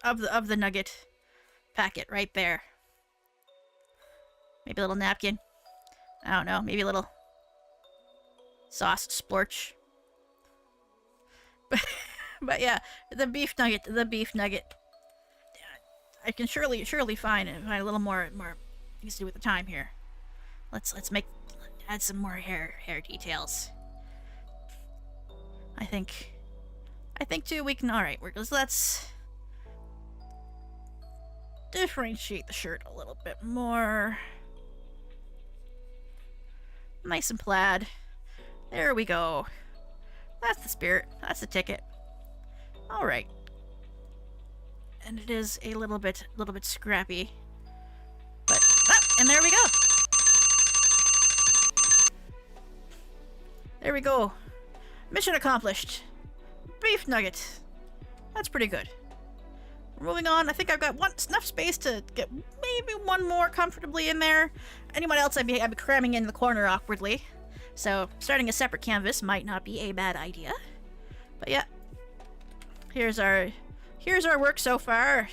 of the nugget packet right there. Maybe a little napkin. I don't know, maybe a little sauce splorch. But yeah, the beef nugget. I can surely find a little more things to do with the time here. Let's add some more hair details. I think too we can. All right, let's differentiate the shirt a little bit more. Nice and plaid. There we go. That's the spirit. That's the ticket. All right. And it is a little bit scrappy. But, and there we go. There we go. Mission accomplished. Beef nugget. That's pretty good. Moving on. I think I've got enough space to get maybe one more comfortably in there. Anyone else I'd be cramming in the corner awkwardly. So starting a separate canvas might not be a bad idea. But yeah. Here's our work so far.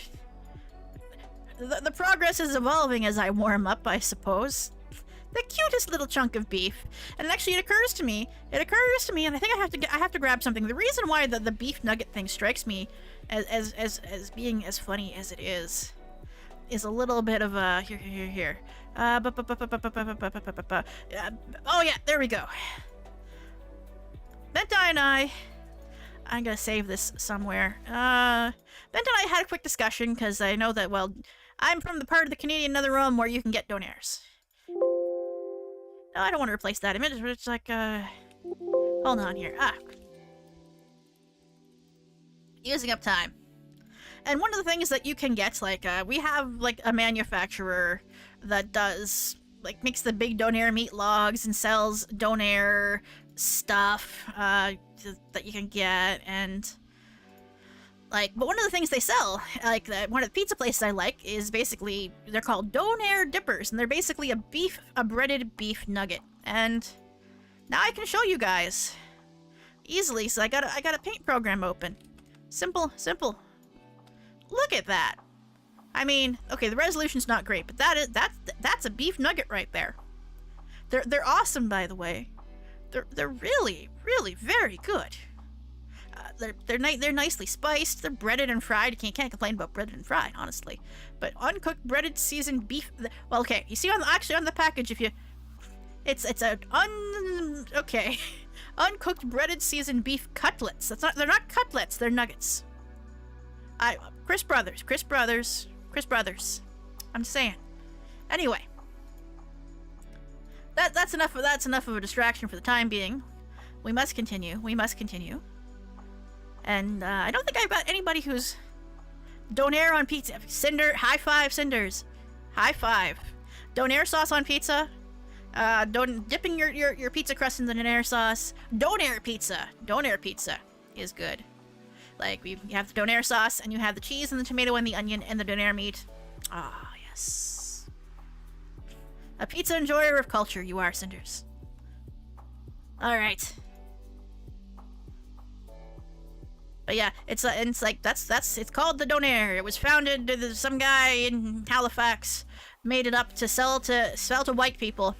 The progress is evolving as I warm up, I suppose. The cutest little chunk of beef. And actually it occurs to me, and I think I have to grab something. The reason why the beef nugget thing strikes me as being as funny as it is a little bit of a here. Oh yeah, there we go. Benta and I'm gonna save this somewhere. Benta and I had a quick discussion because I know that, well, I'm from the part of the Canadian Nether Realm where you can get donaires. No, I don't want to replace that image, but it's like, hold on here. Using up time. And one of the things that you can get, like, we have, like, a manufacturer that does, like, makes the big donaire meat logs and sells donaire stuff, that you can get, and, like, but one of the things they sell, like, one of the pizza places I like is basically, they're called donaire dippers, and they're basically a breaded beef nugget. And now I can show you guys easily. So I got a paint program open. Simple. Look at that. I mean, okay, the resolution's not great, but that's a beef nugget right there. They're awesome, by the way. They're really very good. They're nicely spiced. They're breaded and fried. You can't complain about breaded and fried, honestly. But uncooked, breaded, seasoned beef. Well, okay. You see on the package, if you, it's uncooked, breaded, seasoned beef cutlets. They're not cutlets. They're nuggets. Chris Brothers. I'm just saying. Anyway, that's enough of a distraction for the time being. We must continue. And I don't think I've got anybody who's donaire on pizza. Cinder, high five, Cinders. High five. Donaire sauce on pizza. Dipping your pizza crust in the donaire sauce. Donaire pizza is good. Like, you have the donaire sauce, and you have the cheese and the tomato and the onion and the donaire meat. Ah, yes. A pizza enjoyer of culture, you are, Cinders. Alright. But yeah, it's like it's called the donaire. It was founded, some guy in Halifax made it up to sell to white people.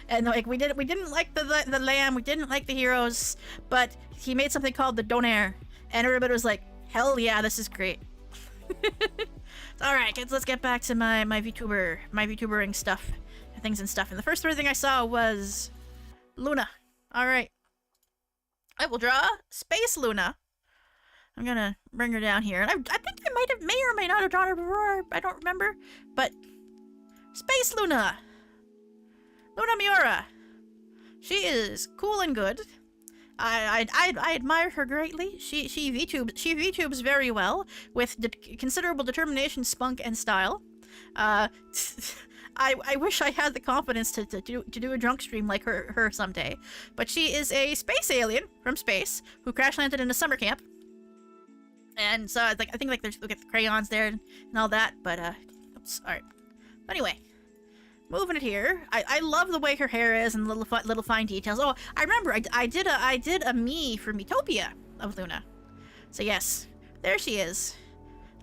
And like we didn't like the lamb, we didn't like the heroes, but he made something called the donaire, and everybody was like, hell yeah, this is great. All right, kids, let's get back to my VTubering stuff, things and stuff. And the first thing I saw was Luna. All right, I will draw Space Luna. I'm gonna bring her down here, and I think I may or may not have drawn her before. I don't remember, but Space Luna. Luna Miura. She is cool and good. I admire her greatly. She VTubes very well with considerable determination, spunk, and style. I wish I had the confidence to do a drunk stream like her someday. But she is a space alien from space who crash landed in a summer camp. And so I think like there's, look at the crayons there and all that. But oops, all right. Anyway. Moving it here. I love the way her hair is and the little fine details. Oh, I remember I did a me for Metopia of Luna. So yes, there she is.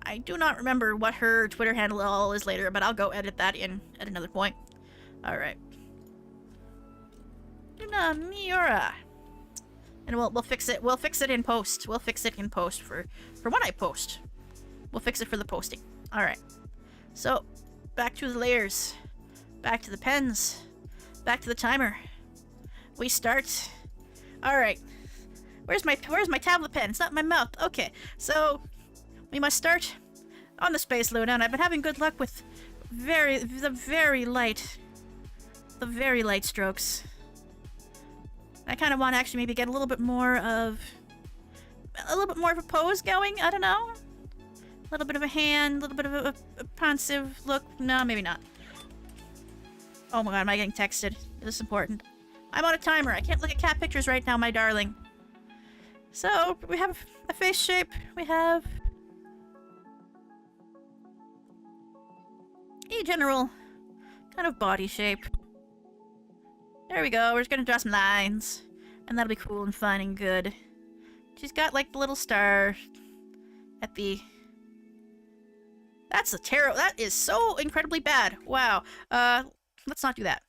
I do not remember what her Twitter handle all is later, but I'll go edit that in at another point. All right. Luna Miura. And we'll fix it. We'll fix it in post. We'll fix it in post for when I post. We'll fix it for the posting. All right. So back to the layers. Back to the pens. Back to the timer. We start. Alright. Where's my tablet pen? It's not in my mouth. Okay. So we must start on the Space Luna, and I've been having good luck with the very light strokes. I kind of want to actually maybe get a little bit more of a pose going. I don't know. A little bit of a hand, a little bit of a pensive look. No, maybe not. Oh my god, am I getting texted? This is important. I'm on a timer. I can't look at cat pictures right now, my darling. So, we have a face shape. We have a general kind of body shape. There we go. We're just gonna draw some lines. And that'll be cool and fun and good. She's got, like, the little star at the... That's a terrible... That is so incredibly bad. Wow. Let's not do that.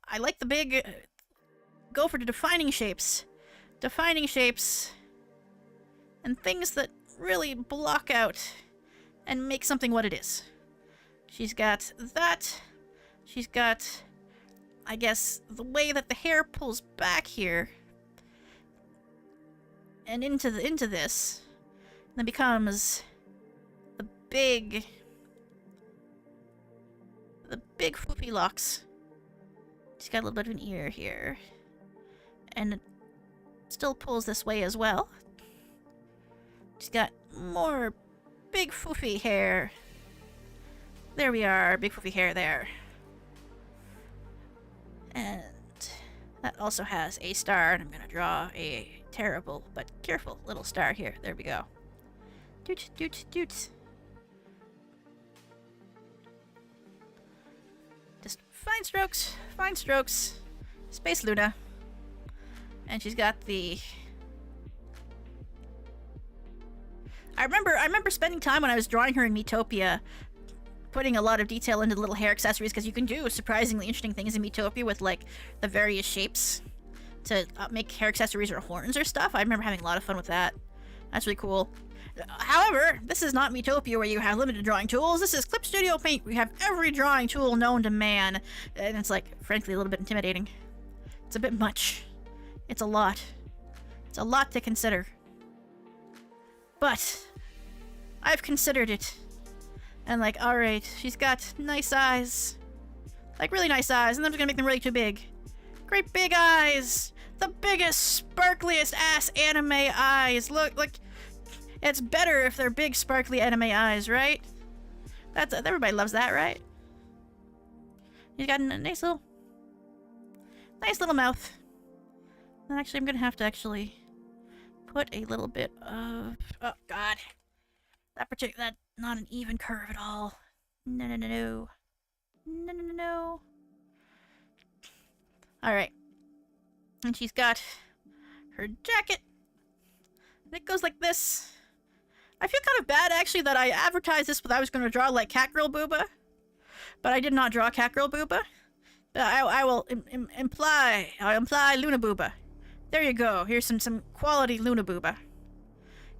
I like the big... Go for the defining shapes. Defining shapes. And things that really block out and make something what it is. She's got that. She's got, I guess, the way that the hair pulls back here. And into this. And then becomes the big foofy locks. She's got a little bit of an ear here. And it still pulls this way as well. She's got more big foofy hair. There we are, big foofy hair there. And that also has a star, and I'm gonna draw a terrible but careful little star here. There we go. Doot, doot, doot. Just fine strokes, fine strokes. Space Luna. And she's got the... I remember spending time when I was drawing her in Miitopia, putting a lot of detail into the little hair accessories, because you can do surprisingly interesting things in Miitopia with, like, the various shapes to make hair accessories or horns or stuff. I remember having a lot of fun with that. That's really cool. However, this is not Miitopia where you have limited drawing tools. This is Clip Studio Paint. We have every drawing tool known to man. And it's, like, frankly, a little bit intimidating. It's a bit much. It's a lot. It's a lot to consider. But I've considered it. And like, alright, she's got nice eyes. Like, really nice eyes. And I'm just gonna make them really too big. Great big eyes! The biggest, sparkliest ass anime eyes. Look, like, it's better if they're big, sparkly anime eyes, right? Everybody loves that, right? He's got a nice little mouth. And actually, I'm gonna have to actually put a little bit of... Oh, God. That's not an even curve at all. No, no, no, no. No, no, no, no. Alright. And she's got her jacket. And it goes like this. I feel kind of bad, actually, that I advertised this, but I was going to draw, like, Catgirl Booba. But I did not draw Catgirl Booba. But I will imply Luna Booba. There you go. Here's some quality Luna Booba.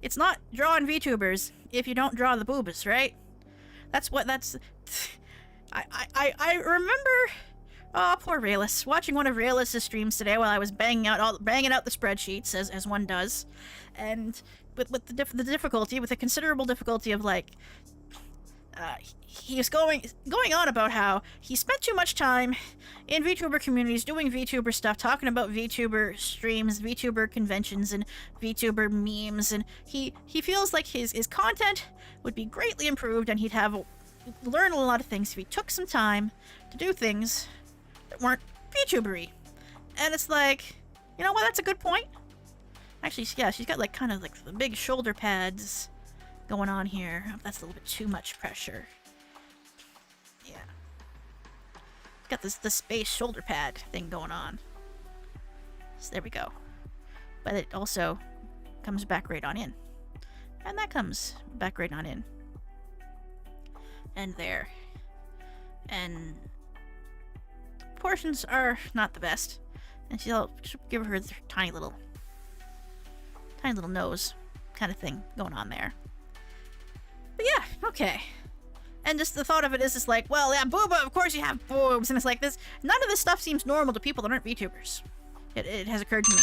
It's not drawing VTubers if you don't draw the boobas, right? That's... I remember... Oh, poor Rayless. Watching one of Rayless' streams today while I was banging out the spreadsheets, as one does. And with the considerable difficulty of, like... he was going on about how he spent too much time in VTuber communities doing VTuber stuff, talking about VTuber streams, VTuber conventions, and VTuber memes, and he feels like his content would be greatly improved and he'd learn a lot of things if he took some time to do things that weren't VTuber-y. And it's like, you know what, that's a good point. Actually, yeah, she's got like kind of like the big shoulder pads going on here. That's a little bit too much pressure. Yeah. Got the space shoulder pad thing going on. So there we go. But it also comes back right on in. And that comes back right on in. And there. And proportions are not the best. And she'll give her the tiny little nose kind of thing going on there. But yeah, okay. And just the thought of it is just like, well, yeah, booba, of course you have boobs. And it's like this, none of this stuff seems normal to people that aren't VTubers. It has occurred to me.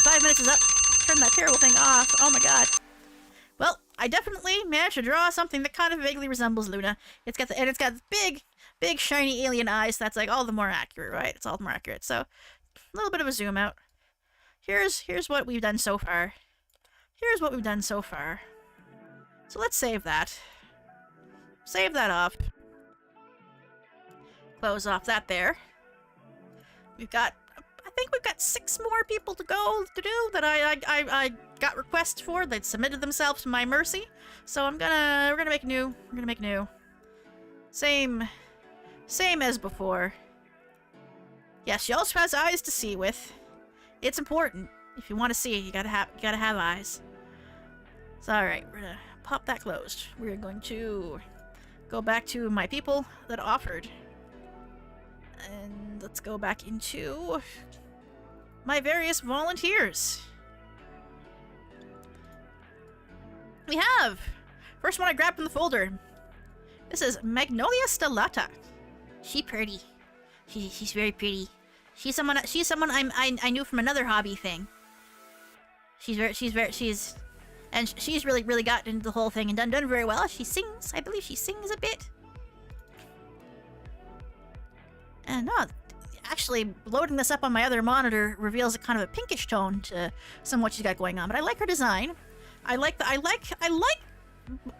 5 minutes is up. Turn that terrible thing off. Oh my god. Well, I definitely managed to draw something that kind of vaguely resembles Luna. It's got big shiny alien eyes. That's like all the more accurate, right? It's all the more accurate. So, a little bit of a zoom out. Here's what we've done so far. Here's what we've done so far. So let's save that. Save that off. Close off that there. I think we've got 6 more people to do that I got requests for. They'd submitted themselves to my mercy. So we're gonna make new. We're gonna make new. Same as before. Yes, she also has eyes to see with. It's important. If you want to see, you gotta have eyes. So alright, we're gonna pop that closed. We're going to go back to my people that offered. And let's go back into my various volunteers. We have! First one I grabbed from the folder. This is Magnolia Stellata. She pretty. She's very pretty. She's someone I knew from another hobby thing. She's really gotten into the whole thing and done very well. She sings. I believe she sings a bit. And no, actually loading this up on my other monitor reveals a kind of a pinkish tone to some of what she's got going on. But I like her design. I like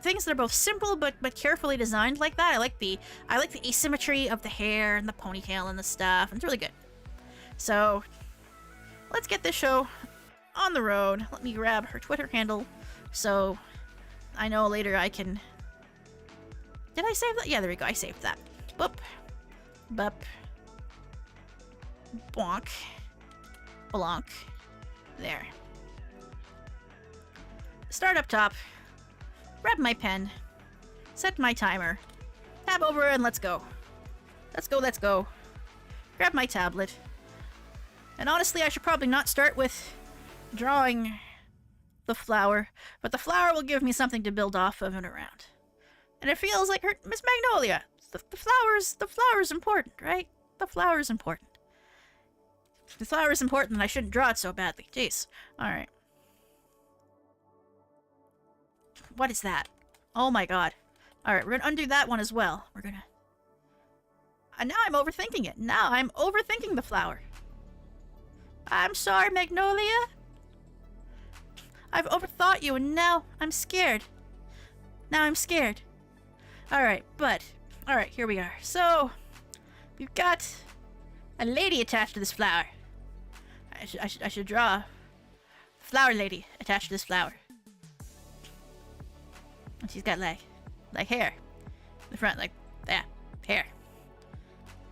things that are both simple but carefully designed like that. I like the asymmetry of the hair and the ponytail and the stuff. It's really good. So let's get this show on the road. Let me grab her Twitter handle so I know later I can. Did I save that? Yeah, there we go. I saved that. Boop. Bup. Bonk. Blonk. There. Start up top. Grab my pen. Set my timer. Tab over and let's go. Let's go. Grab my tablet. And honestly, I should probably not start with drawing the flower, but the flower will give me something to build off of and around. And it feels like Miss Magnolia. The flower's important, right? The flower's important. The flower's important, and I shouldn't draw it so badly. Jeez. Alright. What is that? Oh my god. Alright, we're gonna undo that one as well. We're gonna... And now I'm overthinking it. Now I'm overthinking the flower. I'm sorry, Magnolia. I've overthought you, and now I'm scared. Alright, but... Alright, here we are. So... We've got... a lady attached to this flower. I should draw... a flower lady attached to this flower. And she's got like hair. In the front, like, yeah, hair.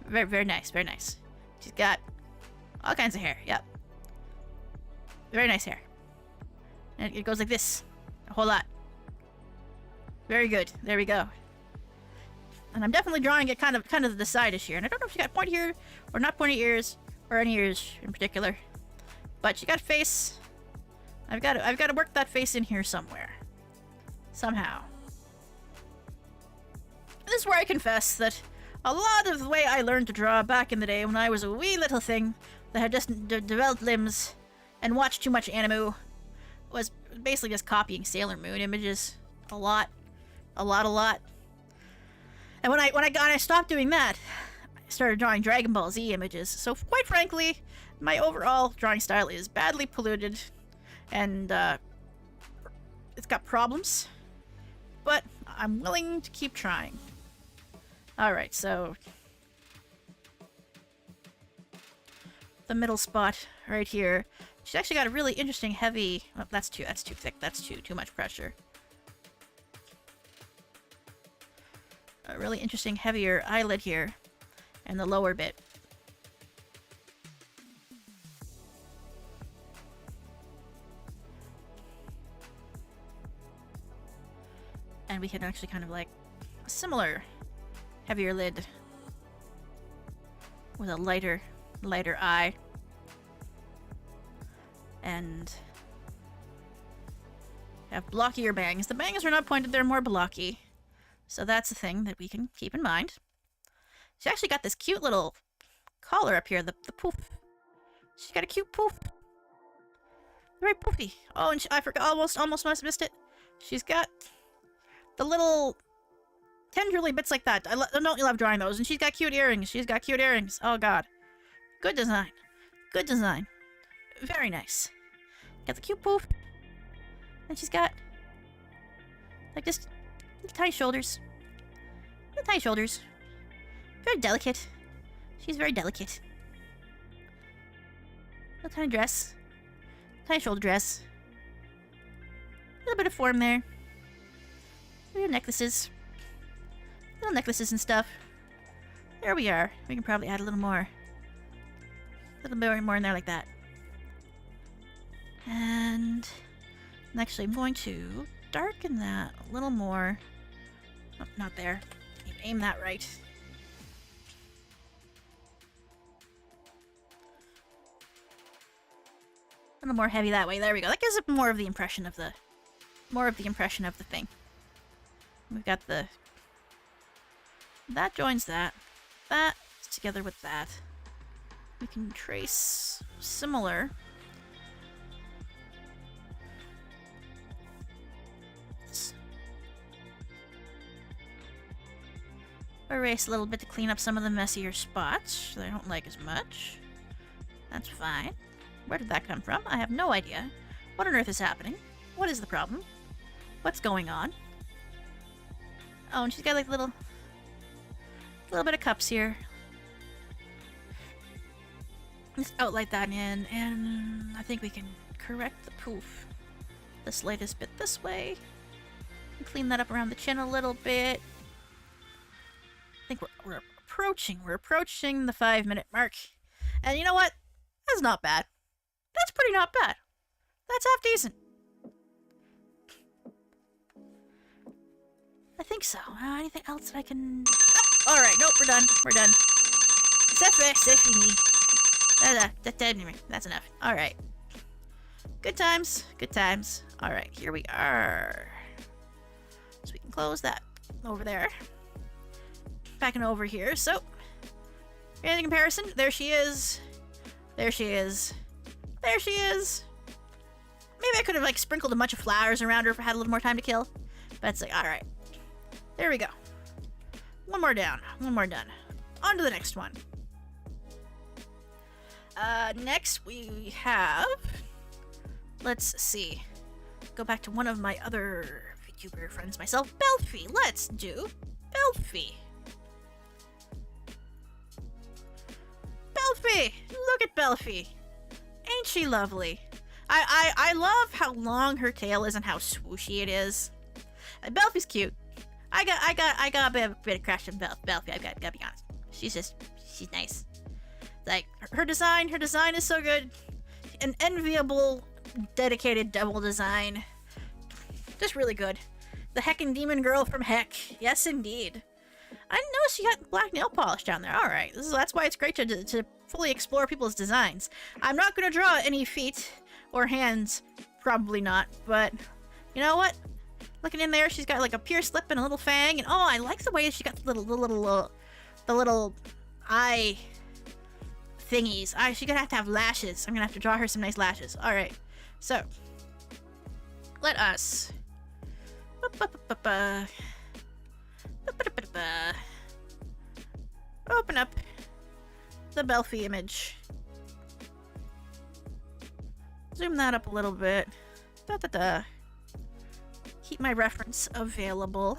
Very, very nice, very nice. She's got all kinds of hair, yep. Very nice hair. And it goes like this. A whole lot. Very good. There we go. And I'm definitely drawing it kind of to the side-ish here. And I don't know if she got pointy ear or not pointy ears, or any ears in particular. But she got a face. I've got to work that face in here somewhere. Somehow. This is where I confess that a lot of the way I learned to draw back in the day when I was a wee little thing that had just developed limbs and watched too much anime was basically just copying Sailor Moon images. A lot. And when I stopped doing that, I started drawing Dragon Ball Z images. So quite frankly, my overall drawing style is badly polluted and it's got problems. But I'm willing to keep trying. Alright, so... the middle spot right here. She's actually got a really interesting heavy... Oh, that's too thick. That's too much pressure. A really interesting heavier eyelid here. And the lower bit. And we can actually kind of like a similar heavier lid with a lighter eye. And have blockier bangs. The bangs are not pointed, they're more blocky. So that's a thing that we can keep in mind. She actually got this cute little collar up here, the poof. She's got a cute poof. Very poofy. Oh, and I forgot, almost missed it. She's got the little tendrily bits like that. I don't love drawing those. And she's got cute earrings. She's got cute earrings. Oh, God. Good design. Good design. Very nice. Got the cute poof. And she's got, like, just little tiny shoulders. Little tiny shoulders. Very delicate. She's very delicate. Little tiny dress. Tiny shoulder dress. A little bit of form there. Little necklaces. Little necklaces and stuff. There we are. We can probably add a little more. A little bit more in there like that. And actually I'm going to darken that a little more. Oh, not there. Aim that right. A little more heavy that way. There we go. That gives it more of the impression of the thing. We've got the that joins that. That together with that. We can trace similar. Erase a little bit to clean up some of the messier spots that I don't like as much. That's fine. Where did that come from? I have no idea. What on earth is happening? What is the problem? What's going on? Oh, and she's got like little bit of cups here. Just outline that in, and I think we can correct the poof the slightest bit this way. And clean that up around the chin a little bit. I think we're approaching the 5-minute mark. And you know what? That's not bad. That's pretty not bad. That's half decent. I think so. Anything else that I can... Oh, alright, nope, we're done. We're done. C'est fini. That's enough. Alright. Good times. Good times. Alright, here we are. So we can close that over there. Backing over here, so... In comparison, there she is. There she is. There she is. Maybe I could have, like, sprinkled a bunch of flowers around her if I had a little more time to kill. But it's like, alright. There we go. One more down. One more done. On to the next one. Next we have... Let's see. Go back to one of my other VTuber friends myself. Belfie. Let's do Belfie. Belfie! Look at Belfie. Ain't she lovely? I love how long her tail is and how swooshy it is. Belfie's cute. I got a bit of crush on Belfie. I gotta be honest. She's nice. Like her design is so good. An enviable, dedicated double design. Just really good. The heckin' demon girl from Heck. Yes, indeed. I didn't notice she got black nail polish down there. All right, that's why it's great to fully explore people's designs. I'm not going to draw any feet or hands, probably not. But you know what? Looking in there, she's got like a pierced lip and a little fang, and oh, I like the way she got the little eye thingies. She's gonna have to have lashes. I'm gonna have to draw her some nice lashes. All right, so let us. Open up the Belfie image. Zoom that up a little bit. Keep my reference available.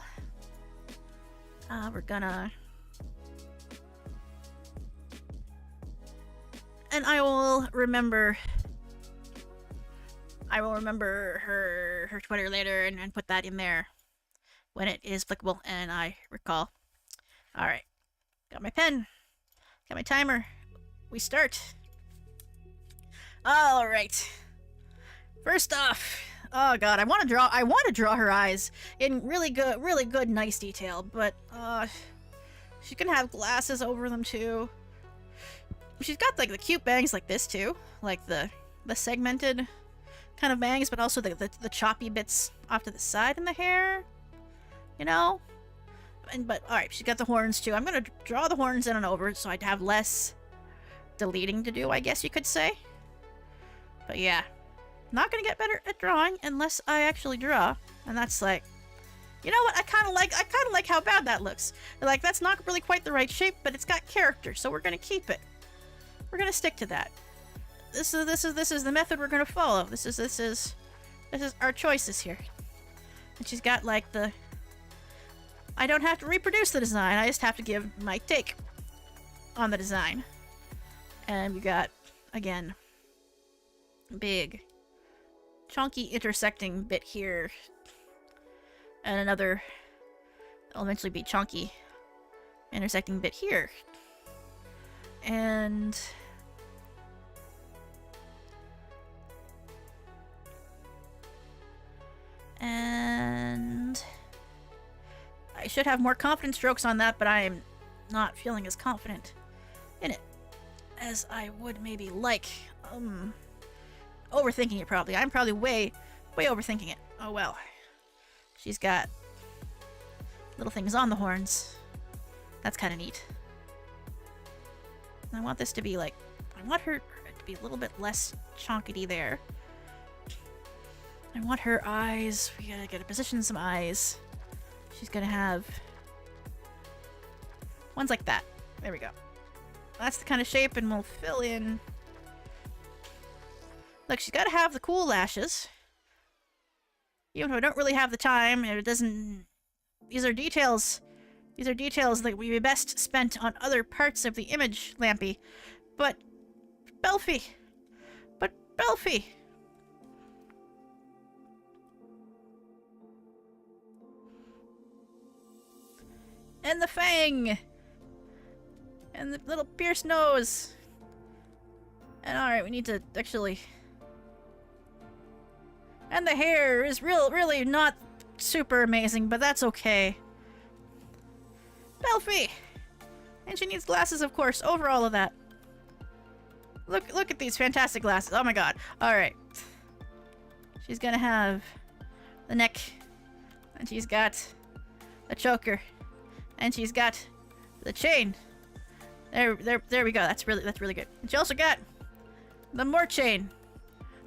We're gonna... And I will remember her Twitter later and put that in there when it is applicable and I recall. Alright. Got my pen. Got my timer. We start. Alright. First off, oh god, I want to draw her eyes in really good, nice detail, but she's gonna have glasses over them too. She's got like the cute bangs like this too, like the segmented kind of bangs, but also the choppy bits off to the side in the hair, you know. But all right, she's got the horns too. I'm gonna draw the horns in and over so I'd have less deleting to do, I guess you could say. But yeah, not gonna get better at drawing unless I actually draw. And that's like, you know what? I kind of like how bad that looks. Like, that's not really quite the right shape, but it's got character, so we're gonna keep it. We're gonna stick to that. This is the method we're gonna follow. This is our choices here. And she's got like the. I don't have to reproduce the design. I just have to give my take on the design. And we got, again, big, chunky intersecting bit here. And another, will eventually be chunky, intersecting bit here. And I should have more confident strokes on that, but I am not feeling as confident in it as I would maybe like. Overthinking it probably. I'm probably way overthinking it. Oh well. She's got little things on the horns. That's kind of neat. And I want this to be like, I want her to be a little bit less chonkity there. I want her eyes, we gotta position some eyes. She's gonna have ones like that. There we go. That's the kind of shape, and we'll fill in. Look, she's gotta have the cool lashes. Even though I don't really have the time, it doesn't. These are details that would be best spent on other parts of the image, Lampy. But Belfie. And the fang! And the little pierced nose! And alright, we need to actually... And the hair is really not super amazing, but that's okay. Belfie! And she needs glasses, of course, over all of that. Look at these fantastic glasses. Oh my god. Alright. She's gonna have the neck. And she's got a choker. And she's got the chain. There we go. That's really good. And she also got the more chain.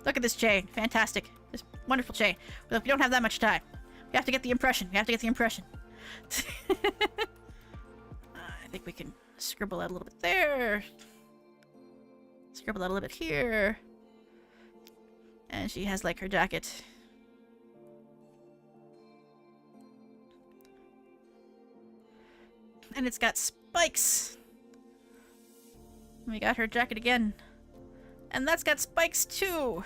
Look at this chain. Fantastic. This wonderful chain. But we don't have that much time. We have to get the impression. I think we can scribble out a little bit there. Scribble out a little bit here. And she has like her jacket. And it's got spikes. We got her jacket again. And that's got spikes too.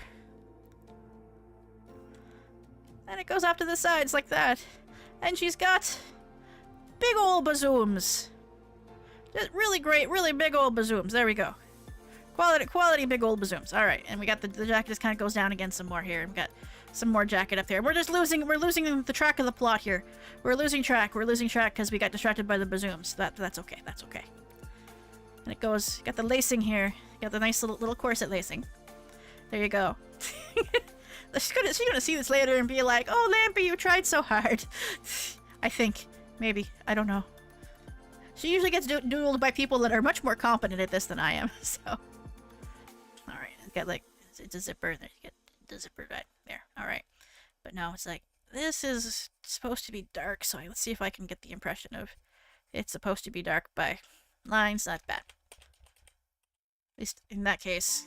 And it goes off to the sides like that. And she's got big old bazooms. Just really great, really big old bazooms. There we go. Quality big old bazooms. Alright, and we got the jacket just kind of goes down again some more here. We got some more jacket up there. We're losing the track of the plot here. We're losing track because we got distracted by the bazooms. That's okay. And it goes, got the lacing here. Got the nice little corset lacing. There you go. She's gonna see this later and be like, "Oh, Lampy, you tried so hard." I think, maybe, I don't know. She usually gets doodled by people that are much more competent at this than I am. So, all right, it's got like it's a zipper. There you get the zipper right there. All right, but no, it's like this is supposed to be dark. So let's see if I can get the impression of it's supposed to be dark by lines. Not bad. At least in that case.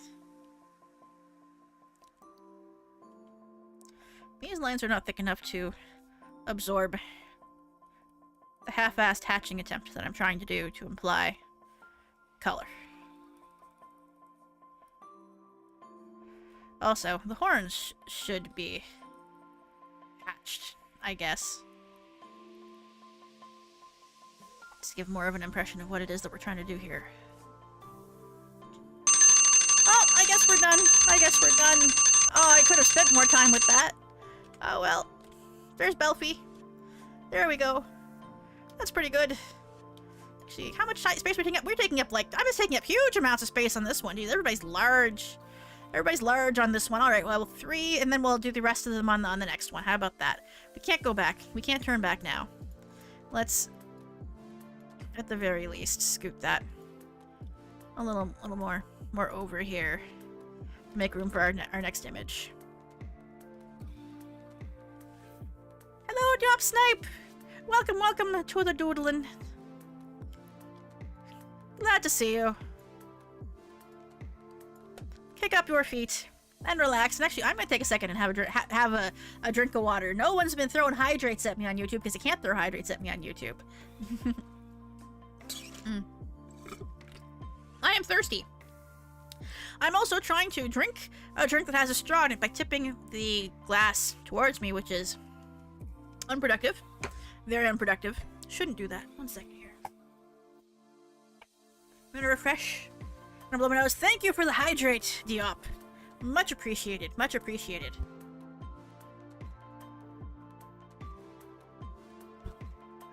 These lines are not thick enough to absorb the half-assed hatching attempt that I'm trying to do to imply color. Also, the horns should be hatched, I guess. To give more of an impression of what it is that we're trying to do here. Oh, I guess we're done. Oh, I could have spent more time with that. Oh well. There's Belfie. There we go. That's pretty good. See, how much space we're taking up? We're taking up, like, I'm just taking up huge amounts of space on this one. Geez, everybody's large. Everybody's large on this one. Alright, well, 3, and then we'll do the rest of them on the next one. How about that? We can't go back. We can't turn back now. Let's, at the very least, scoot that a little more over here to make room for our next image. Diop Snipe! Welcome, welcome to the doodling. Glad to see you. Kick up your feet and relax. And actually, I'm gonna take a second and have a drink of water. No one's been throwing hydrates at me on YouTube because you can't throw hydrates at me on YouTube. I am thirsty. I'm also trying to drink a drink that has a straw in it by tipping the glass towards me, which is unproductive. Very unproductive. Shouldn't do that. 1 second here. I'm gonna refresh. I'm gonna blow my nose. Thank you for the hydrate, Diop. Much appreciated. Much appreciated.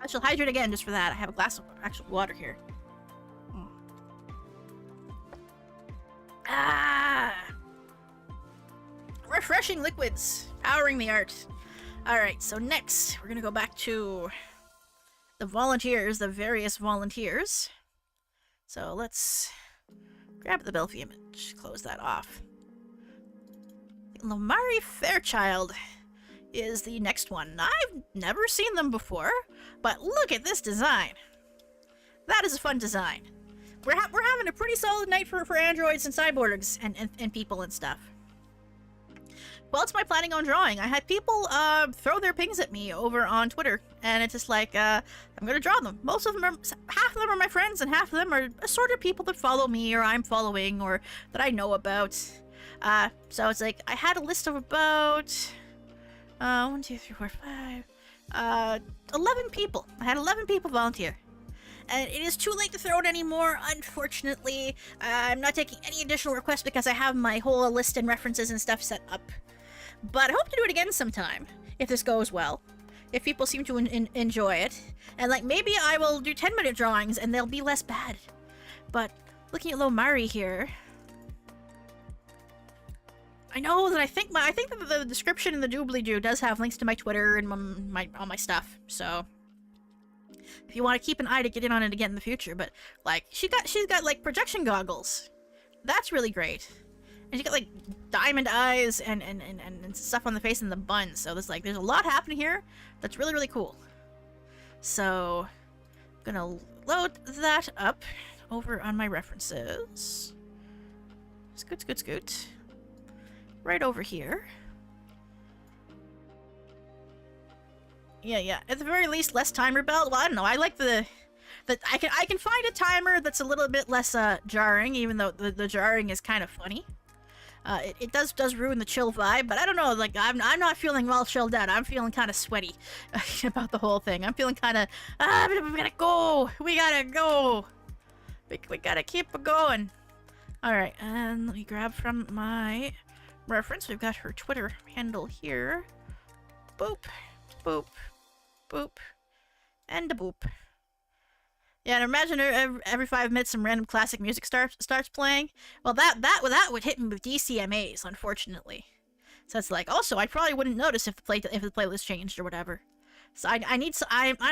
I shall hydrate again just for that. I have a glass of actual water here. Ah! Refreshing liquids. Powering the art. Alright, so next, we're gonna go back to the volunteers, the various volunteers. So let's grab the Belfie image, close that off. Lamari Fairchild is the next one. I've never seen them before, but look at this design. That is a fun design. We're having a pretty solid night for androids and cyborgs and people and stuff. Well, it's my planning on drawing. I had people throw their pings at me over on Twitter, and it's just like, I'm gonna draw them. Most of them are, half of them are my friends, and half of them are assorted people that follow me, or I'm following, or that I know about. So it's like, I had a list of about, 1, 2, 3, 4, 5, 11 people. I had 11 people volunteer. And it is too late to throw it anymore, unfortunately. I'm not taking any additional requests because I have my whole list and references and stuff set up. But I hope to do it again sometime, if this goes well. If people seem to enjoy it. And like, maybe I will do 10-minute drawings and they'll be less bad. But looking at Lomari here, I know that I think that the description in the doobly-doo does have links to my Twitter and all my stuff, so if you want to keep an eye to get in on it again in the future. But like, she's got like projection goggles. That's really great. And she got like diamond eyes and stuff on the face and the bun. So there's a lot happening here that's really, really cool. So I'm gonna load that up over on my references. Scoot, scoot, scoot. Right over here. Yeah. At the very least, less timer belt. Well, I don't know. I like that I can find a timer that's a little bit less jarring, even though the jarring is kind of funny. It does ruin the chill vibe, but I don't know. Like, I'm not feeling well chilled out. I'm feeling kind of sweaty about the whole thing. I'm feeling kind of we gotta go. We gotta go. We gotta keep it going. All right, and let me grab from my reference. We've got her Twitter handle here. Boop, boop. Boop. And a boop. Yeah, and imagine every 5 minutes some random classic music starts playing. Well, that would hit me with DCMAs, unfortunately. So it's like, also, I probably wouldn't notice if the playlist changed or whatever. So I'm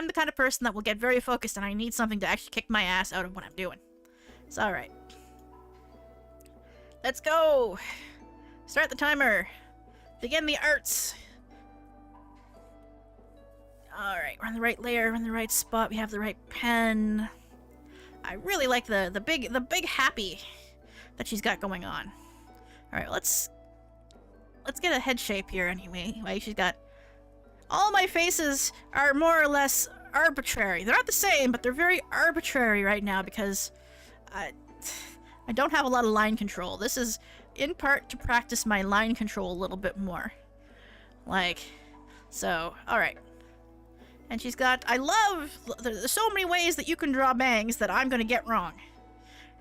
the kind of person that will get very focused, and I need something to actually kick my ass out of what I'm doing. So alright. Let's go! Start the timer. Begin the arts. Alright, we're on the right layer, we're in the right spot, we have the right pen. I really like the big happy that she's got going on. Alright, let's get a head shape here anyway. Like, she's got... All my faces are more or less arbitrary. They're not the same, but they're very arbitrary right now because I don't have a lot of line control. This is in part to practice my line control a little bit more. Like, so, alright. And she's got, I love, there's so many ways that you can draw bangs that I'm gonna get wrong.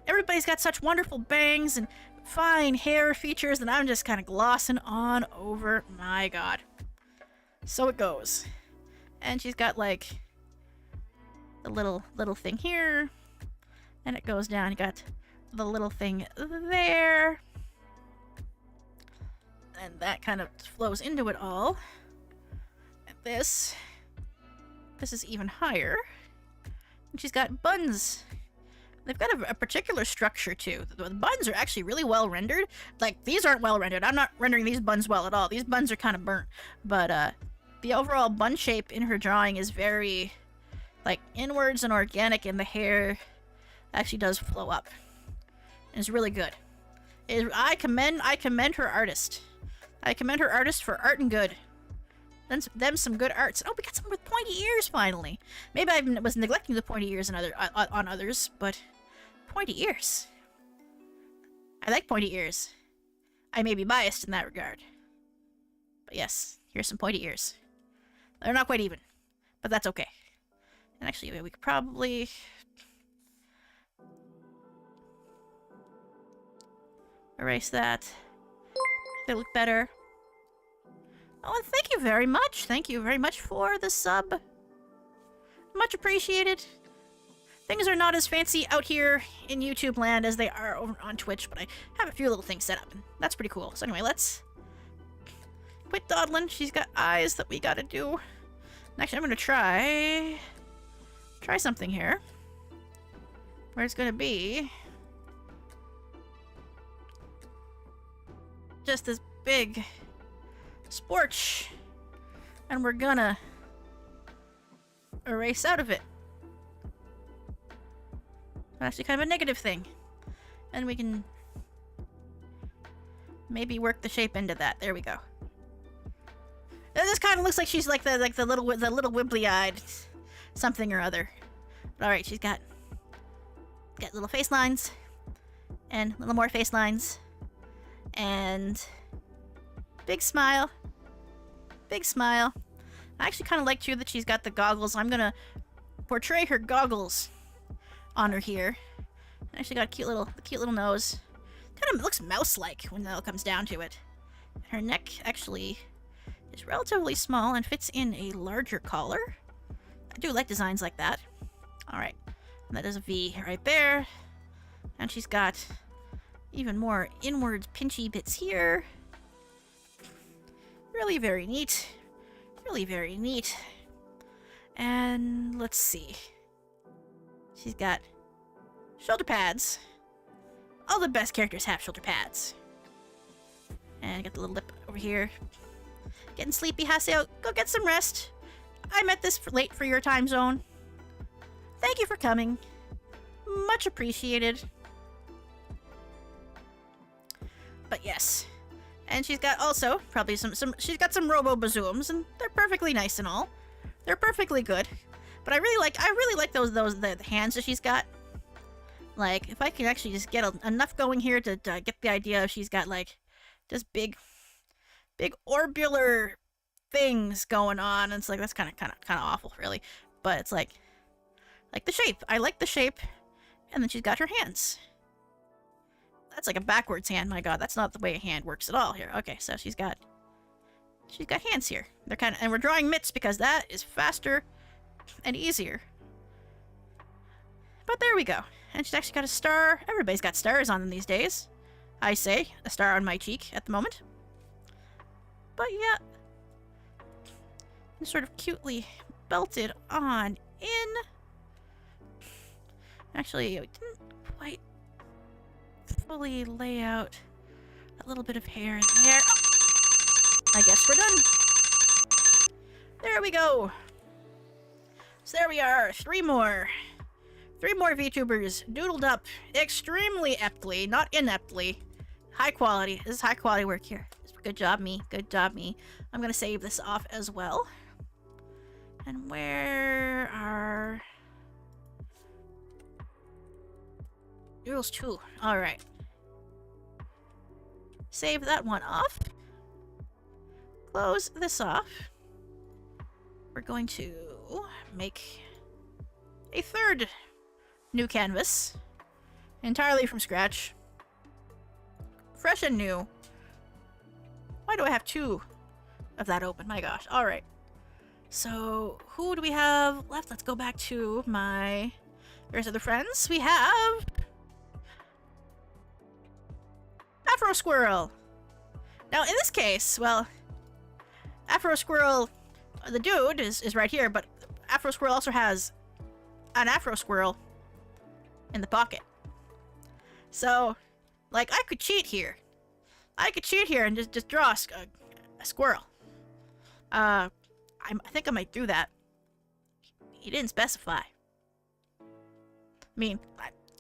Everybody's got such wonderful bangs and fine hair features that I'm just kind of glossing on over. My god. So it goes. And she's got like the little thing here. And it goes down. You got the little thing there. And that kind of flows into it all. And this is even higher. And she's got buns. They've got a particular structure too. The buns are actually really well rendered. Like, these aren't well rendered. I'm not rendering these buns well at all. These buns are kind of burnt. But the overall bun shape in her drawing is very, like, inwards and organic, and the hair actually does flow up. And it's really good. I commend her artist. I commend her artist for art and good. Them some good arts. Oh, we got some with pointy ears finally. Maybe I was neglecting the pointy ears on others, but pointy ears. I like pointy ears. I may be biased in that regard. But yes, here's some pointy ears. They're not quite even, but that's okay. And actually, we could probably... erase that. They look better. Oh, and thank you very much. Thank you very much for the sub. Much appreciated. Things are not as fancy out here in YouTube land as they are over on Twitch, but I have a few little things set up, and that's pretty cool. So anyway, let's quit dawdling. She's got eyes that we gotta do. And actually, I'm gonna try something here. Where it's gonna be just this big sporch, and we're gonna erase out of it. Actually kind of a negative thing. And we can maybe work the shape into that. There we go. This kind of looks like she's like the little wibbly-eyed something or other. But all right, she's got little face lines and little more face lines and big smile. Big smile. I actually kind of like too that she's got the goggles. I'm gonna portray her goggles on her here. Actually got a cute little nose. Kind of looks mouse-like when it all comes down to it. Her neck actually is relatively small and fits in a larger collar. I do like designs like that. Alright. And that is a V right there. And she's got even more inward pinchy bits here. Really very neat. Really very neat. And let's see. She's got shoulder pads. All the best characters have shoulder pads. And got the little lip over here. Getting sleepy, Haseo. Go get some rest. I met this late for your time zone. Thank you for coming. Much appreciated. But yes. And she's got also probably she's got some robo-bazooms, and they're perfectly nice and all. They're perfectly good. But I really like the hands that she's got. Like, if I can actually just get enough going here to get the idea of she's got like just big orbular things going on, and it's like that's kind of awful, really. But it's like the shape. I like the shape, and then she's got her hands. That's like a backwards hand. My God, that's not the way a hand works at all here. Okay, so she's got hands here. They're and we're drawing mitts because that is faster and easier. But there we go. And she's actually got a star. Everybody's got stars on them these days. I say, a star on my cheek at the moment. But yeah. And sort of cutely belted on in. Actually, we didn't quite fully lay out a little bit of hair in there. I guess we're done. There we go. So there we are. Three more VTubers doodled up extremely aptly, not ineptly. High quality. This is high quality work here. Good job, me. Good job, me. I'm gonna save this off as well. And where are Doodles 2? Alright. Save that one off. Close this off. We're going to make a third new canvas. Entirely from scratch. Fresh and new. Why do I have two of that open? My gosh. Alright. So, who do we have left? Let's go back to my various other friends. We have Afro Squirrel. Now, in this case, well, Afro Squirrel, the dude, is right here, but Afro Squirrel also has an Afro Squirrel in the pocket. So, like, I could cheat here. I could cheat here and just draw a squirrel. I I think I might do that. He didn't specify. I mean,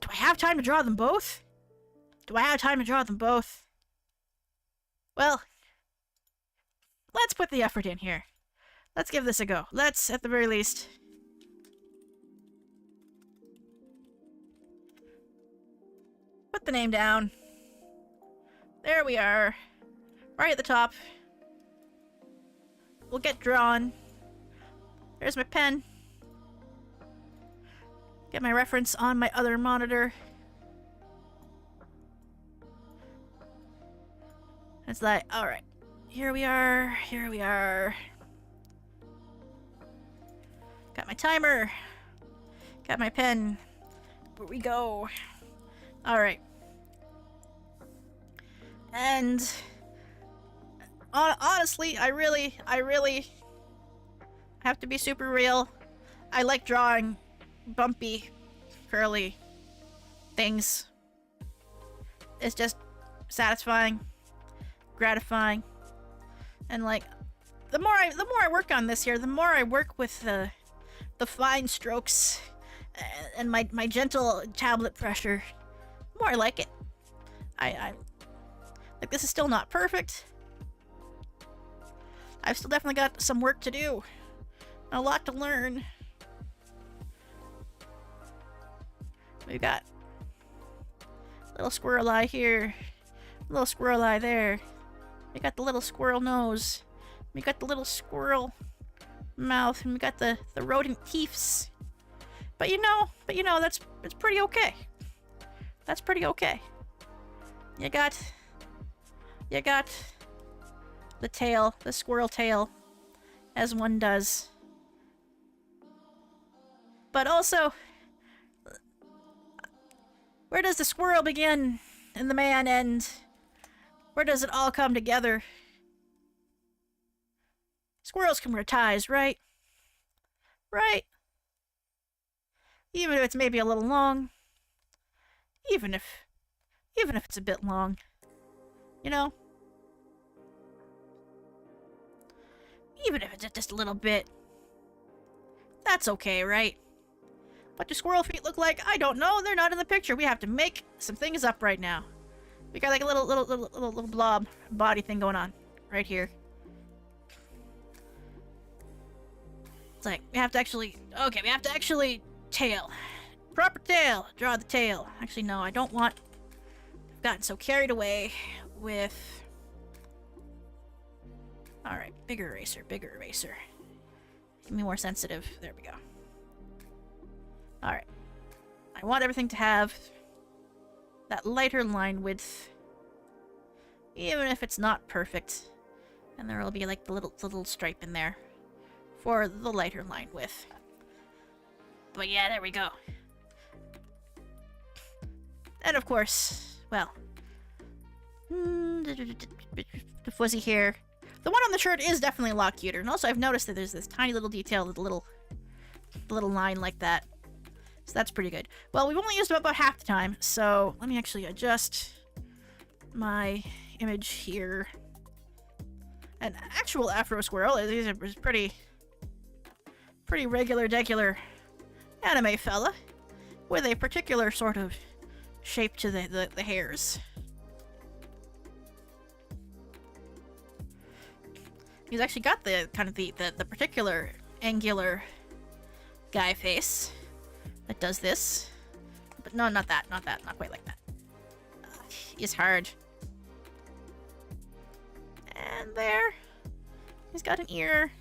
do I have time to draw them both? Do I have time to draw them both? Well, let's put the effort in here. Let's give this a go. Let's, at the very least... put the name down. There we are. Right at the top. We'll get drawn. There's my pen. Get my reference on my other monitor. It's like, alright. Here we are. Here we are. Got my timer. Got my pen. Here we go. Alright. And honestly, I really have to be super real. I like drawing bumpy, curly things. It's just satisfying, gratifying, and like the more I work on this here, the more I work with the fine strokes and my gentle tablet pressure, the more I like it. I like, this is still not perfect. I've still definitely got some work to do. A lot to learn. We've got a little squirrel eye here, a little squirrel eye there. We got the little squirrel nose. We got the little squirrel mouth, and we got the rodent teeths. But you know, it's pretty okay. That's pretty okay. You got the tail, the squirrel tail, as one does. But also, where does the squirrel begin and the man end? Where does it all come together? Squirrels can wear ties, right? Right? Even if it's maybe a little long. Even if it's a bit long. You know? Even if it's just a little bit. That's okay, right? What do squirrel feet look like? I don't know. They're not in the picture. We have to make some things up right now. We got like a little blob body thing going on right here. It's like we have to actually tail. Proper tail. Draw the tail. Actually, no, I don't want. I've gotten so carried away with. All right, bigger eraser, bigger eraser. Give me more sensitive. There we go. All right. I want everything to have that lighter line width, even if it's not perfect. And there will be like the little stripe in there for the lighter line width. But yeah, there we go. And of course, well, the fuzzy hair. The one on the shirt is definitely a lot cuter. And also I've noticed that there's this tiny little detail with the little line like that. So that's pretty good. Well, we've only used about half the time, so let me actually adjust my image here. An actual Afro Squirrel is pretty regular, degular anime fella with a particular sort of shape to the hairs. He's actually got the kind of the particular angular guy face that does this. But no, not that, not quite like that. He's hard. And there. He's got an ear.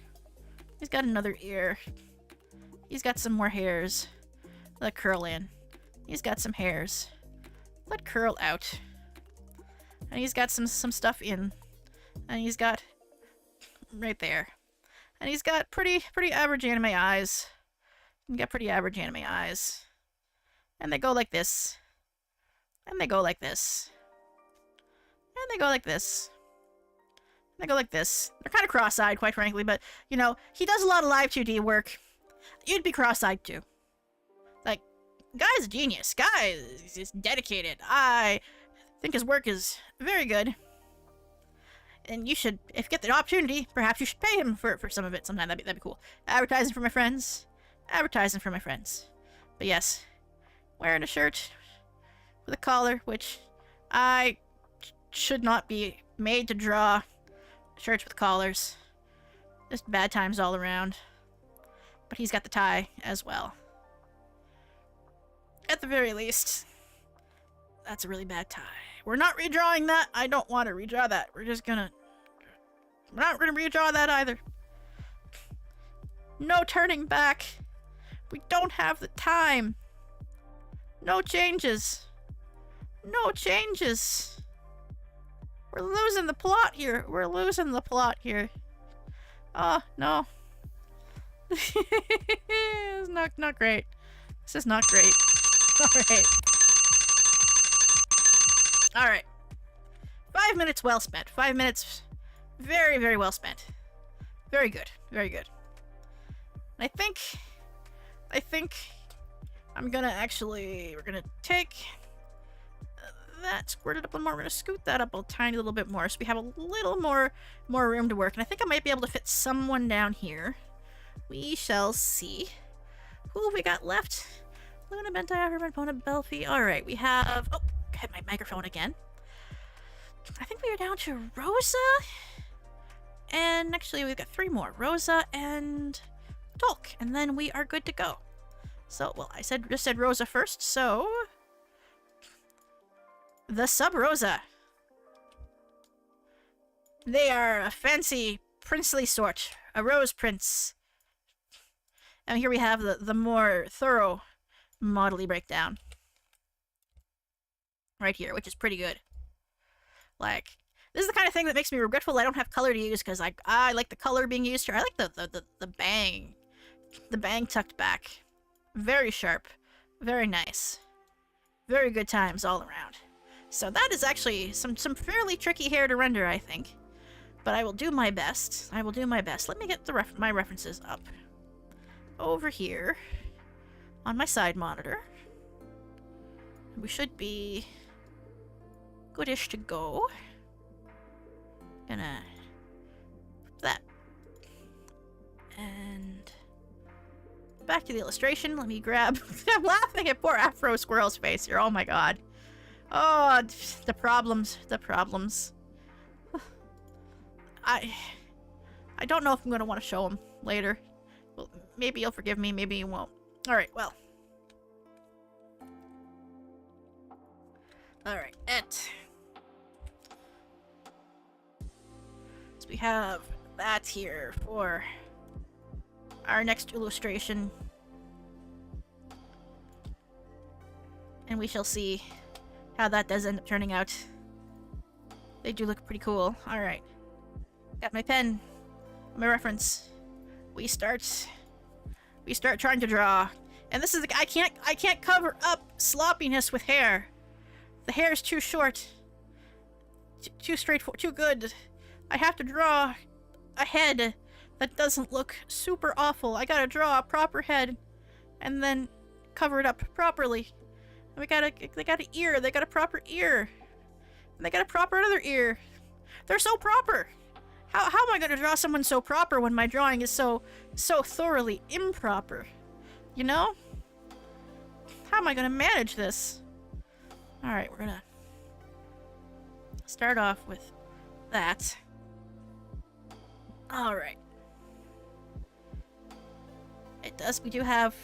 He's got another ear. He's got some more hairs that curl in. He's got some hairs that curl out. And he's got some stuff in. And he's got right there. And he's got pretty average anime eyes. You got pretty average anime eyes. And they go like this. And they go like this. And they go like this. And they go like this. They're kind of cross-eyed, quite frankly, but, you know, he does a lot of live 2D work. You'd be cross-eyed, too. Like, guy's a genius. Guy is dedicated. I think his work is very good. And you should, if you get the opportunity, perhaps you should pay him for some of it sometime. That'd be cool. Advertising for my friends. Advertising for my friends. But yes, wearing a shirt with a collar, which I should not be made to draw shirts with collars. Just bad times all around. But he's got the tie as well. At the very least, that's a really bad tie. We're not redrawing that. I don't want to redraw that. We're not gonna redraw that either. No turning back. We don't have the time. No changes. No changes. We're losing the plot here. We're losing the plot here. Oh, no. It's not great. This is not great. Alright. Alright. 5 minutes well spent. 5 minutes very, very well spent. Very good. Very good. I think I'm gonna actually, we're gonna take that, squirt it up a little more. We're gonna scoot that up a tiny little bit more so we have a little more room to work. And I think I might be able to fit someone down here. We shall see. Who have we got left? Luna, Bentai, Everman, Pona, Belfi. Alright, we have... Oh, I hit my microphone again. I think we are down to Rosa. And actually, we've got 3 more. Rosa and Tolk. And then we are good to go. So, well, I just said Rosa first, so... The Sub-Rosa. They are a fancy, princely sort. A rose prince. And here we have the more thorough modelly breakdown. Right here, which is pretty good. Like, this is the kind of thing that makes me regretful I don't have color to use, because I like the color being used here. I like the bang. The bang tucked back. Very sharp. Very nice. Very good times all around. So that is actually some fairly tricky hair to render, I think. But I will do my best. I will do my best. Let me get my references up. Over here. On my side monitor. We should be goodish to go. Gonna put that. And back to the illustration. Let me grab... I'm laughing at poor Afro Squirrel's face here. Oh my god. Oh, the problems. The problems. I don't know if I'm going to want to show them later. Well, maybe you'll forgive me, maybe you won't. Alright, well. Alright, so we have that here for our next illustration. And we shall see how that does end up turning out. They do look pretty cool. Alright. Got my pen. My reference. We start trying to draw. And this is I can't cover up sloppiness with hair. The hair is too short. Too straightforward, too good. I have to draw a head that doesn't look super awful. I gotta draw a proper head and then cover it up properly. And they got an ear, they got a proper ear. And they got a proper other ear. They're so proper. How am I gonna draw someone so proper when my drawing is so thoroughly improper? You know? How am I gonna manage this? Alright, we're gonna start off with that. Alright. We do have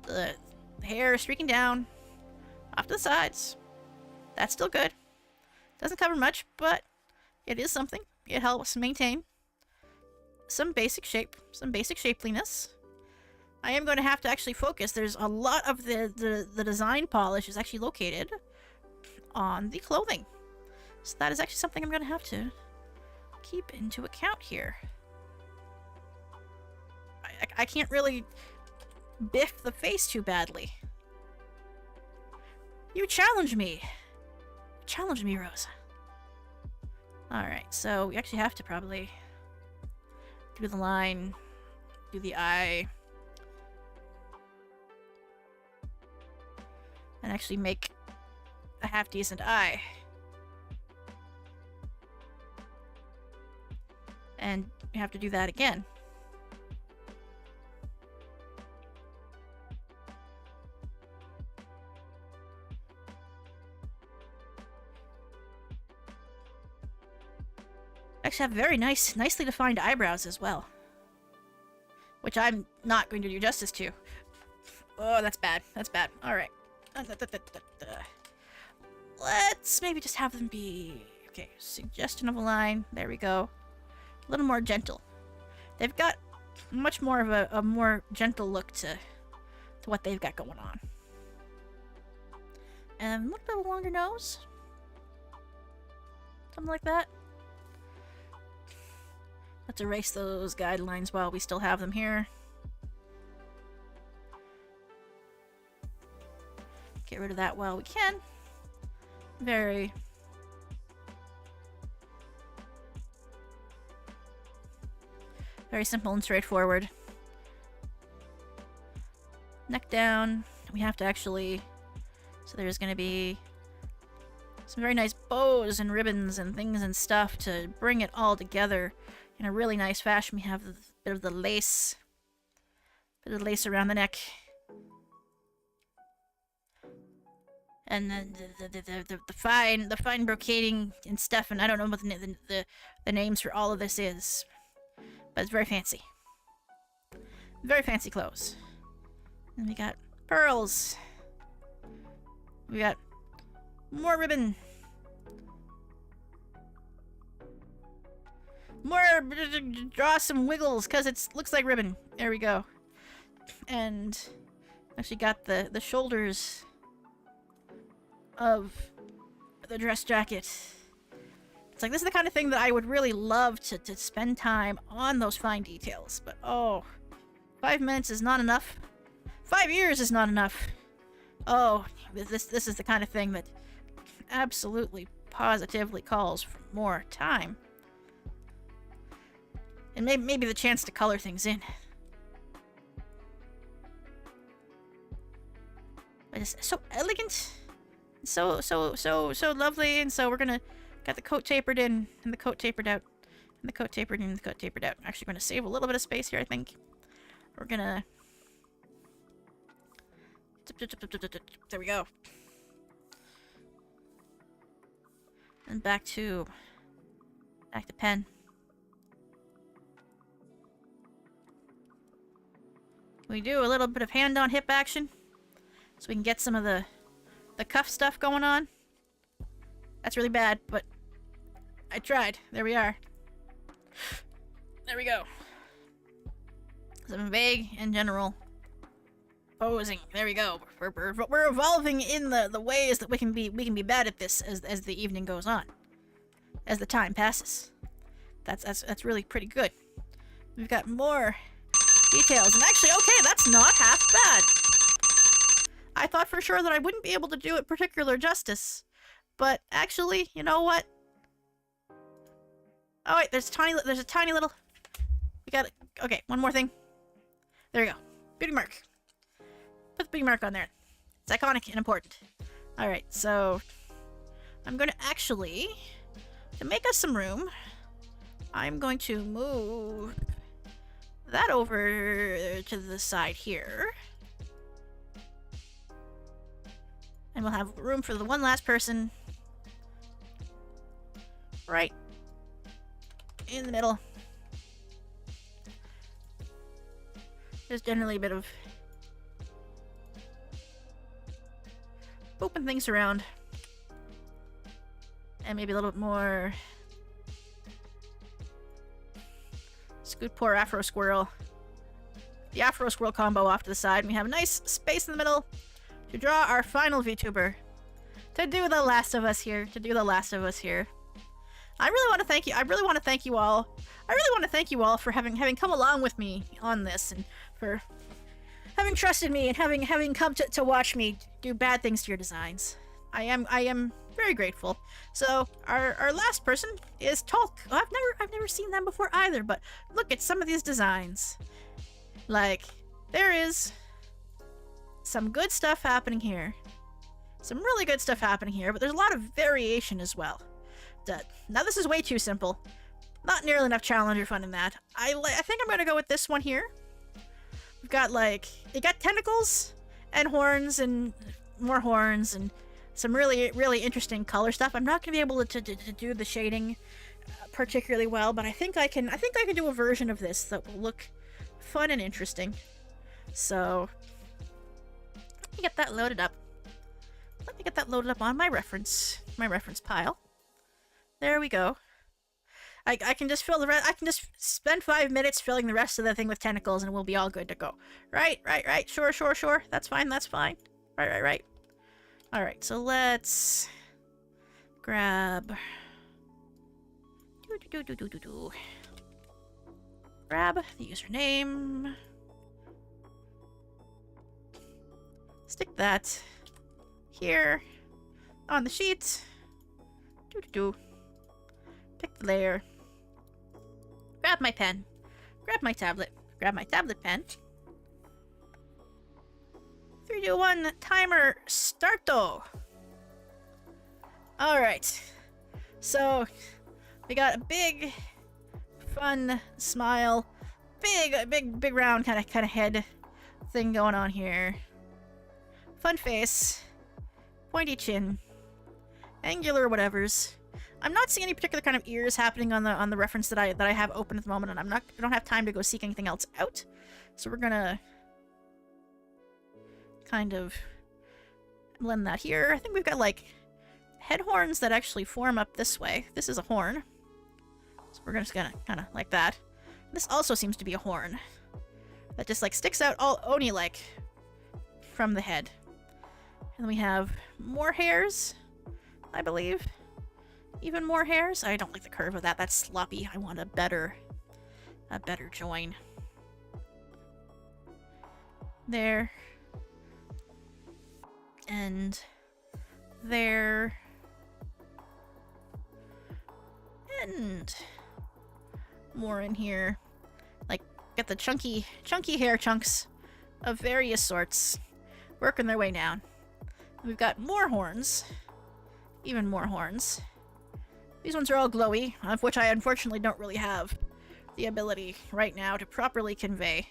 the hair streaking down off to the sides. That's still good. Doesn't cover much, but it is something. It helps maintain some basic shape, some basic shapeliness. I am going to have to actually focus. There's a lot of the design polish is actually located on the clothing. So that is actually something I'm going to have to keep into account here. I can't really biff the face too badly. You challenge me. Challenge me, Rosa. Alright, so we actually have to probably do the line, do the eye, and actually make a half-decent eye. And you have to do that again. Actually have very nicely defined eyebrows as well. Which I'm not going to do justice to. Oh, that's bad. That's bad. Alright. Let's maybe just have them be... Okay, suggestion of a line. There we go. A little more gentle. They've got much more of a more gentle look to what they've got going on. And a little bit of a longer nose. Something like that. Let's erase those guidelines while we still have them here. Get rid of that while we can. Very simple and straightforward. Neck down. We have to actually... So there's going to be some very nice bows and ribbons and things and stuff to bring it all together in a really nice fashion. We have a bit of the lace. Bit of the lace around the neck. And then the fine brocading and stuff, and I don't know what the names for all of this is. But it's very fancy. Very fancy clothes. And we got pearls. We got more ribbon. More, draw some wiggles, because it looks like ribbon. There we go. And actually got the shoulders of the dress jacket. It's like, this is the kind of thing that I would really love to spend time on those fine details. But, oh, 5 minutes is not enough. 5 years is not enough. Oh, this is the kind of thing that absolutely, positively calls for more time. And maybe the chance to color things in. But it's so elegant. So lovely. And so we're gonna... Got the coat tapered in, and the coat tapered out, and the coat tapered in, and the coat tapered out. I'm actually going to save a little bit of space here, I think. We're gonna... There we go. And back to pen. We do a little bit of hand-on-hip action, so we can get some of the cuff stuff going on. That's really bad, but I tried. There we are. There we go. Some vague and general posing. There we go. We're evolving in the ways that we can be bad at this as the evening goes on, as the time passes. That's really pretty good. We've got more details, and actually, okay, that's not half bad. I thought for sure that I wouldn't be able to do it particular justice. But actually, you know what? Oh wait, there's a tiny little... We got it. Okay, one more thing. There we go. Beauty mark. Put the beauty mark on there. It's iconic and important. Alright, so... I'm going to actually... To make us some room, I'm going to move that over to the side here. And we'll have room for the one last person right in the middle. There's generally a bit of booping things around. And maybe a little bit more. Scoot poor Afro Squirrel. The Afro Squirrel combo off to the side. And we have a nice space in the middle to draw our final VTuber. To do The Last of Us here. I really want to thank you. I really want to thank you all. I really want to thank you all for having come along with me on this, and for having trusted me and having come to watch me do bad things to your designs. I am very grateful. So our last person is Talk. Oh, I've never seen them before either, but look at some of these designs. Like, there is some good stuff happening here. Some really good stuff happening here, but there's a lot of variation as well. Now this is way too simple. Not nearly enough challenger fun in that. I think I'm gonna go with this one here. We've got like, it got tentacles and horns and more horns and some really, really interesting color stuff. I'm not gonna be able to do the shading particularly well, but I think I can do a version of this that will look fun and interesting. So let me get that loaded up. Let me get that loaded up on my reference pile. There we go. I can just fill the rest. I can just spend 5 minutes filling the rest of the thing with tentacles, and we'll be all good to go. Right. Sure. That's fine. Right. All right. So let's grab. Grab the username. Stick that here on the sheet. Pick the layer. Grab my pen. Grab my tablet. Grab my tablet pen. 3, 2, 1, timer, starto! Alright. So, we got a big, fun smile. Big round kind of head thing going on here. Fun face. Pointy chin. Angular whatevers. I'm not seeing any particular kind of ears happening on the reference that I have open at the moment, and I don't have time to go seek anything else out. So we're gonna kind of blend that here. I think we've got like head horns that actually form up this way. This is a horn. So we're just gonna kind of like that. This also seems to be a horn that just like sticks out all Oni-like from the head. And then we have more hairs, I believe. Even more hairs? I don't like the curve of that. That's sloppy. I want a better join. There. And there. And more in here. Like, get the chunky hair chunks of various sorts working their way down. We've got more horns. Even more horns. These ones are all glowy, of which I unfortunately don't really have the ability right now to properly convey.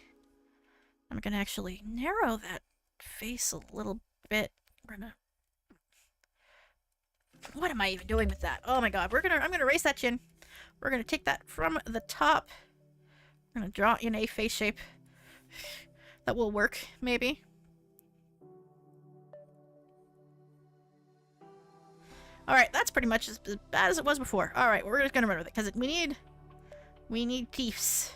I'm gonna actually narrow that face a little bit. What am I even doing with that? Oh my god, I'm gonna erase that chin. We're gonna take that from the top. We're gonna draw in a face shape that will work, maybe. Alright, that's pretty much as bad as it was before. Alright, we're just gonna run with it, because we need teeths.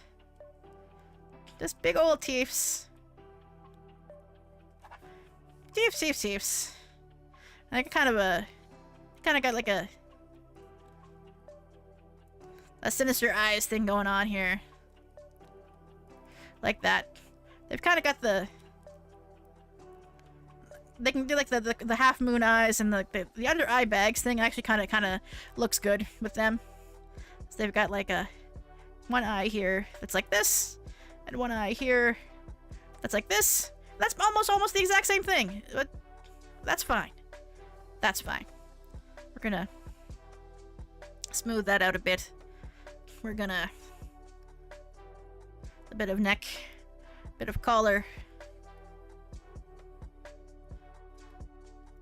Just big old teeths. Teeths. Like kind of got like a sinister eyes thing going on here. Like that. They've kind of got they can do like the half moon eyes, and the under eye bags thing actually kind of looks good with them. So they've got like one eye here that's like this, and one eye here that's like this. That's almost the exact same thing, but that's fine. That's fine. We're gonna smooth that out a bit. We're gonna a bit of neck, bit of collar.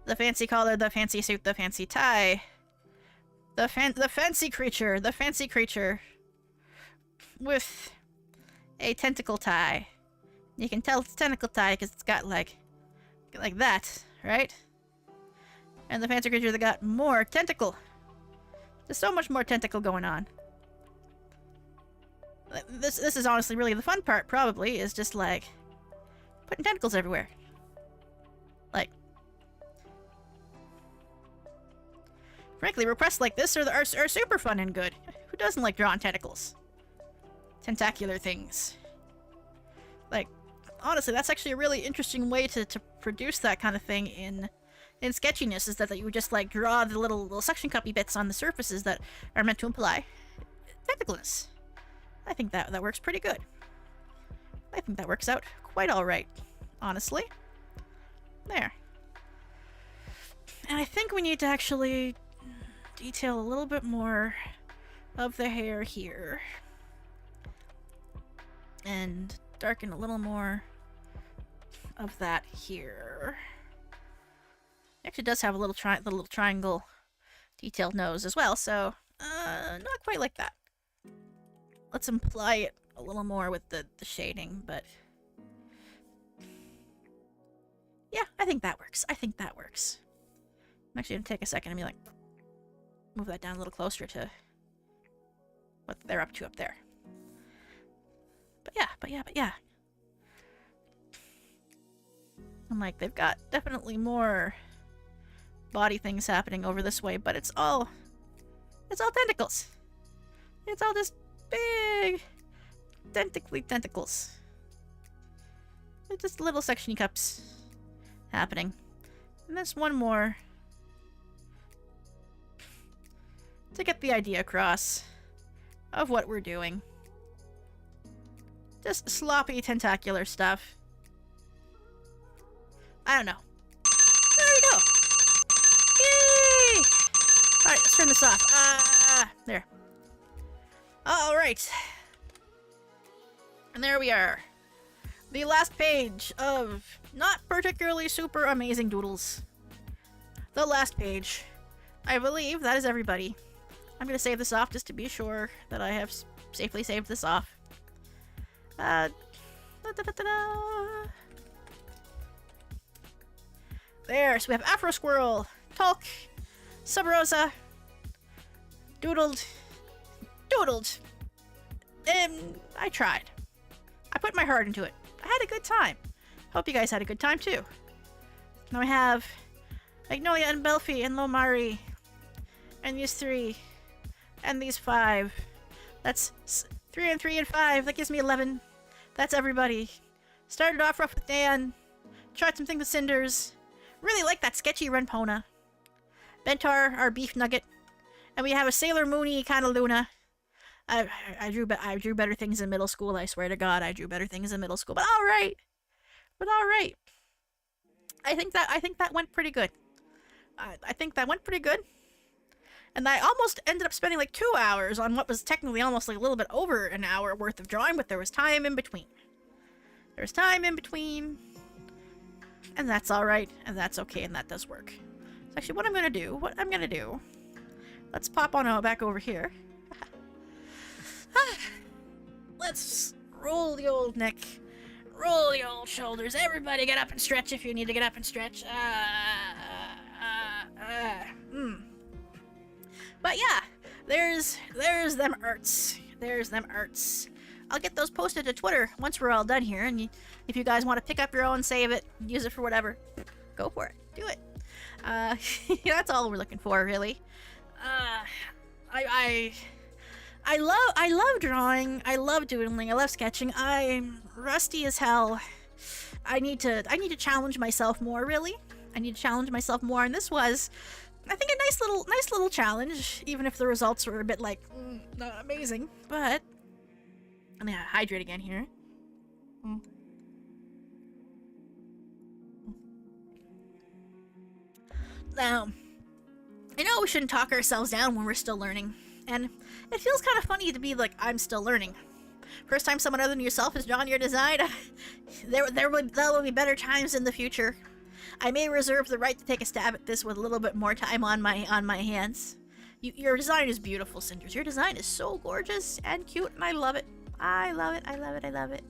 The fancy collar, the fancy suit, the fancy tie. The fancy creature. With a tentacle tie. You can tell it's a tentacle tie because it's got like that, right? And the fancy creature that got more tentacle. There's so much more tentacle going on. This is honestly really the fun part, probably, is just like putting tentacles everywhere. Like, frankly, requests like this are super fun and good. Who doesn't like drawing tentacles? Tentacular things. Like, honestly, that's actually a really interesting way to produce that kind of thing in sketchiness, is that you would just like draw the little suction cuppy bits on the surfaces that are meant to imply tentacleness. I think that works pretty good. I think that works out quite alright, honestly. There. And I think we need to actually detail a little bit more of the hair here. And darken a little more of that here. It actually does have a little triangle detailed nose as well, so not quite like that. Let's imply it a little more with the shading, but yeah, I think that works. I think that works. I'm actually gonna take a second and be like, move that down a little closer to what they're up to up there. But yeah. I'm like, they've got definitely more body things happening over this way, but it's all tentacles. It's all just big tentacles. It's just little sectiony cups happening. And there's one more to get the idea across of what we're doing. Just sloppy tentacular stuff. I don't know. There we go. Yay! Alright, let's turn this off. There. Alright. And there we are. The last page of not particularly super amazing doodles. The last page. I believe that is everybody. I'm gonna save this off just to be sure that I have safely saved this off. There, so we have Afro Squirrel, Talk, Sub Rosa, Doodled. I tried. I put my heart into it. I had a good time. Hope you guys had a good time too. Now we have Magnolia and Belfie and Lomari, and these 3, and these 5. That's 3 and 3 and 5. That gives me 11. That's everybody. Started off rough with Dan. Tried some things with Cinders. Really like that sketchy Renpona. Bentar, our beef nugget. And we have a Sailor Moony kind of Luna. I drew better things in middle school. I swear to God, I drew better things in middle school. But all right. I think that went pretty good. I think that went pretty good. And I almost ended up spending like 2 hours on what was technically almost like a little bit over an hour worth of drawing, but there was time in between. And that's alright, and that's okay, and that does work. So actually what I'm gonna do, let's pop on back over here. Let's roll the old neck, roll the old shoulders. Everybody get up and stretch if you need to get up and stretch. But yeah, there's them arts. I'll get those posted to Twitter once we're all done here, and if you guys want to pick up your own, save it, use it for whatever, go for it. Do it. That's all we're looking for, really. I love drawing. I love doodling. I love sketching. I'm rusty as hell. I need to challenge myself more, really. I need to challenge myself more, and this was, I think, a nice little challenge, even if the results were a bit like not amazing. But I'm gonna hydrate again here. Now, I know we shouldn't talk ourselves down when we're still learning, and it feels kind of funny to be like, I'm still learning. First time someone other than yourself has drawn your design, there will be better times in the future. I may reserve the right to take a stab at this with a little bit more time on my hands. Your design is beautiful, Cinders. Your design is so gorgeous and cute, and I love it. I love it.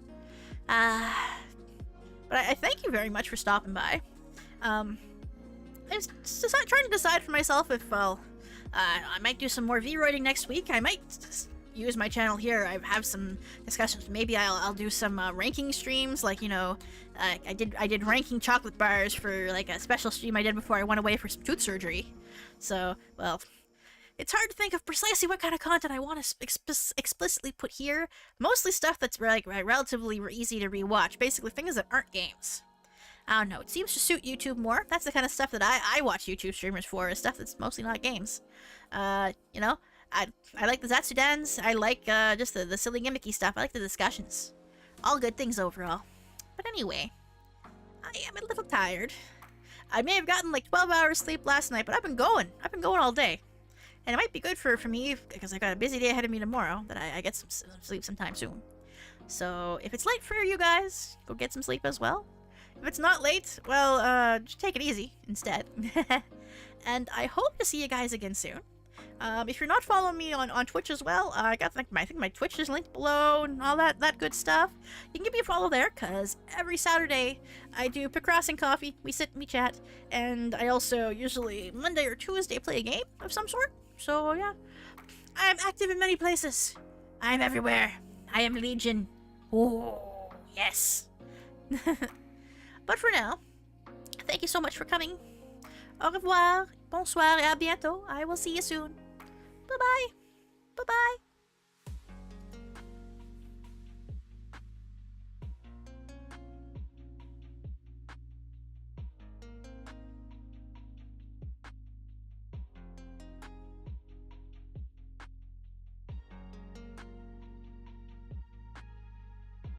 But I thank you very much for stopping by. I'm just trying to decide for myself if I might do some more V-writing next week. I might use my channel here. I have some discussions. Maybe I'll do some ranking streams, like, you know, I did ranking chocolate bars for like a special stream I did before I went away for some tooth surgery. So, well, it's hard to think of precisely what kind of content I want to explicitly put here. Mostly stuff that's like relatively easy to rewatch. Basically things that aren't games. I don't know, it seems to suit YouTube more. That's the kind of stuff that I watch YouTube streamers for, is stuff that's mostly not games. You know, I like the Zatsudans, I like just the silly gimmicky stuff, I like the discussions. All good things overall. But anyway, I am a little tired. I may have gotten like 12 hours sleep last night, but I've been going all day. And it might be good for me, because I got a busy day ahead of me tomorrow, that I get some sleep sometime soon. So if it's late for you guys, go get some sleep as well. If it's not late, well, just take it easy instead. And I hope to see you guys again soon. If you're not following me on Twitch as well, I think my Twitch is linked below and all that good stuff. You can give me a follow there, because every Saturday I do Picross and Coffee. We sit and we chat, and I also usually Monday or Tuesday play a game of some sort. So yeah, I am active in many places. I am everywhere. I am Legion. Oh, yes. But for now, thank you so much for coming. Au revoir, bonsoir, et à bientôt. I will see you soon. Bye-bye. Bye-bye.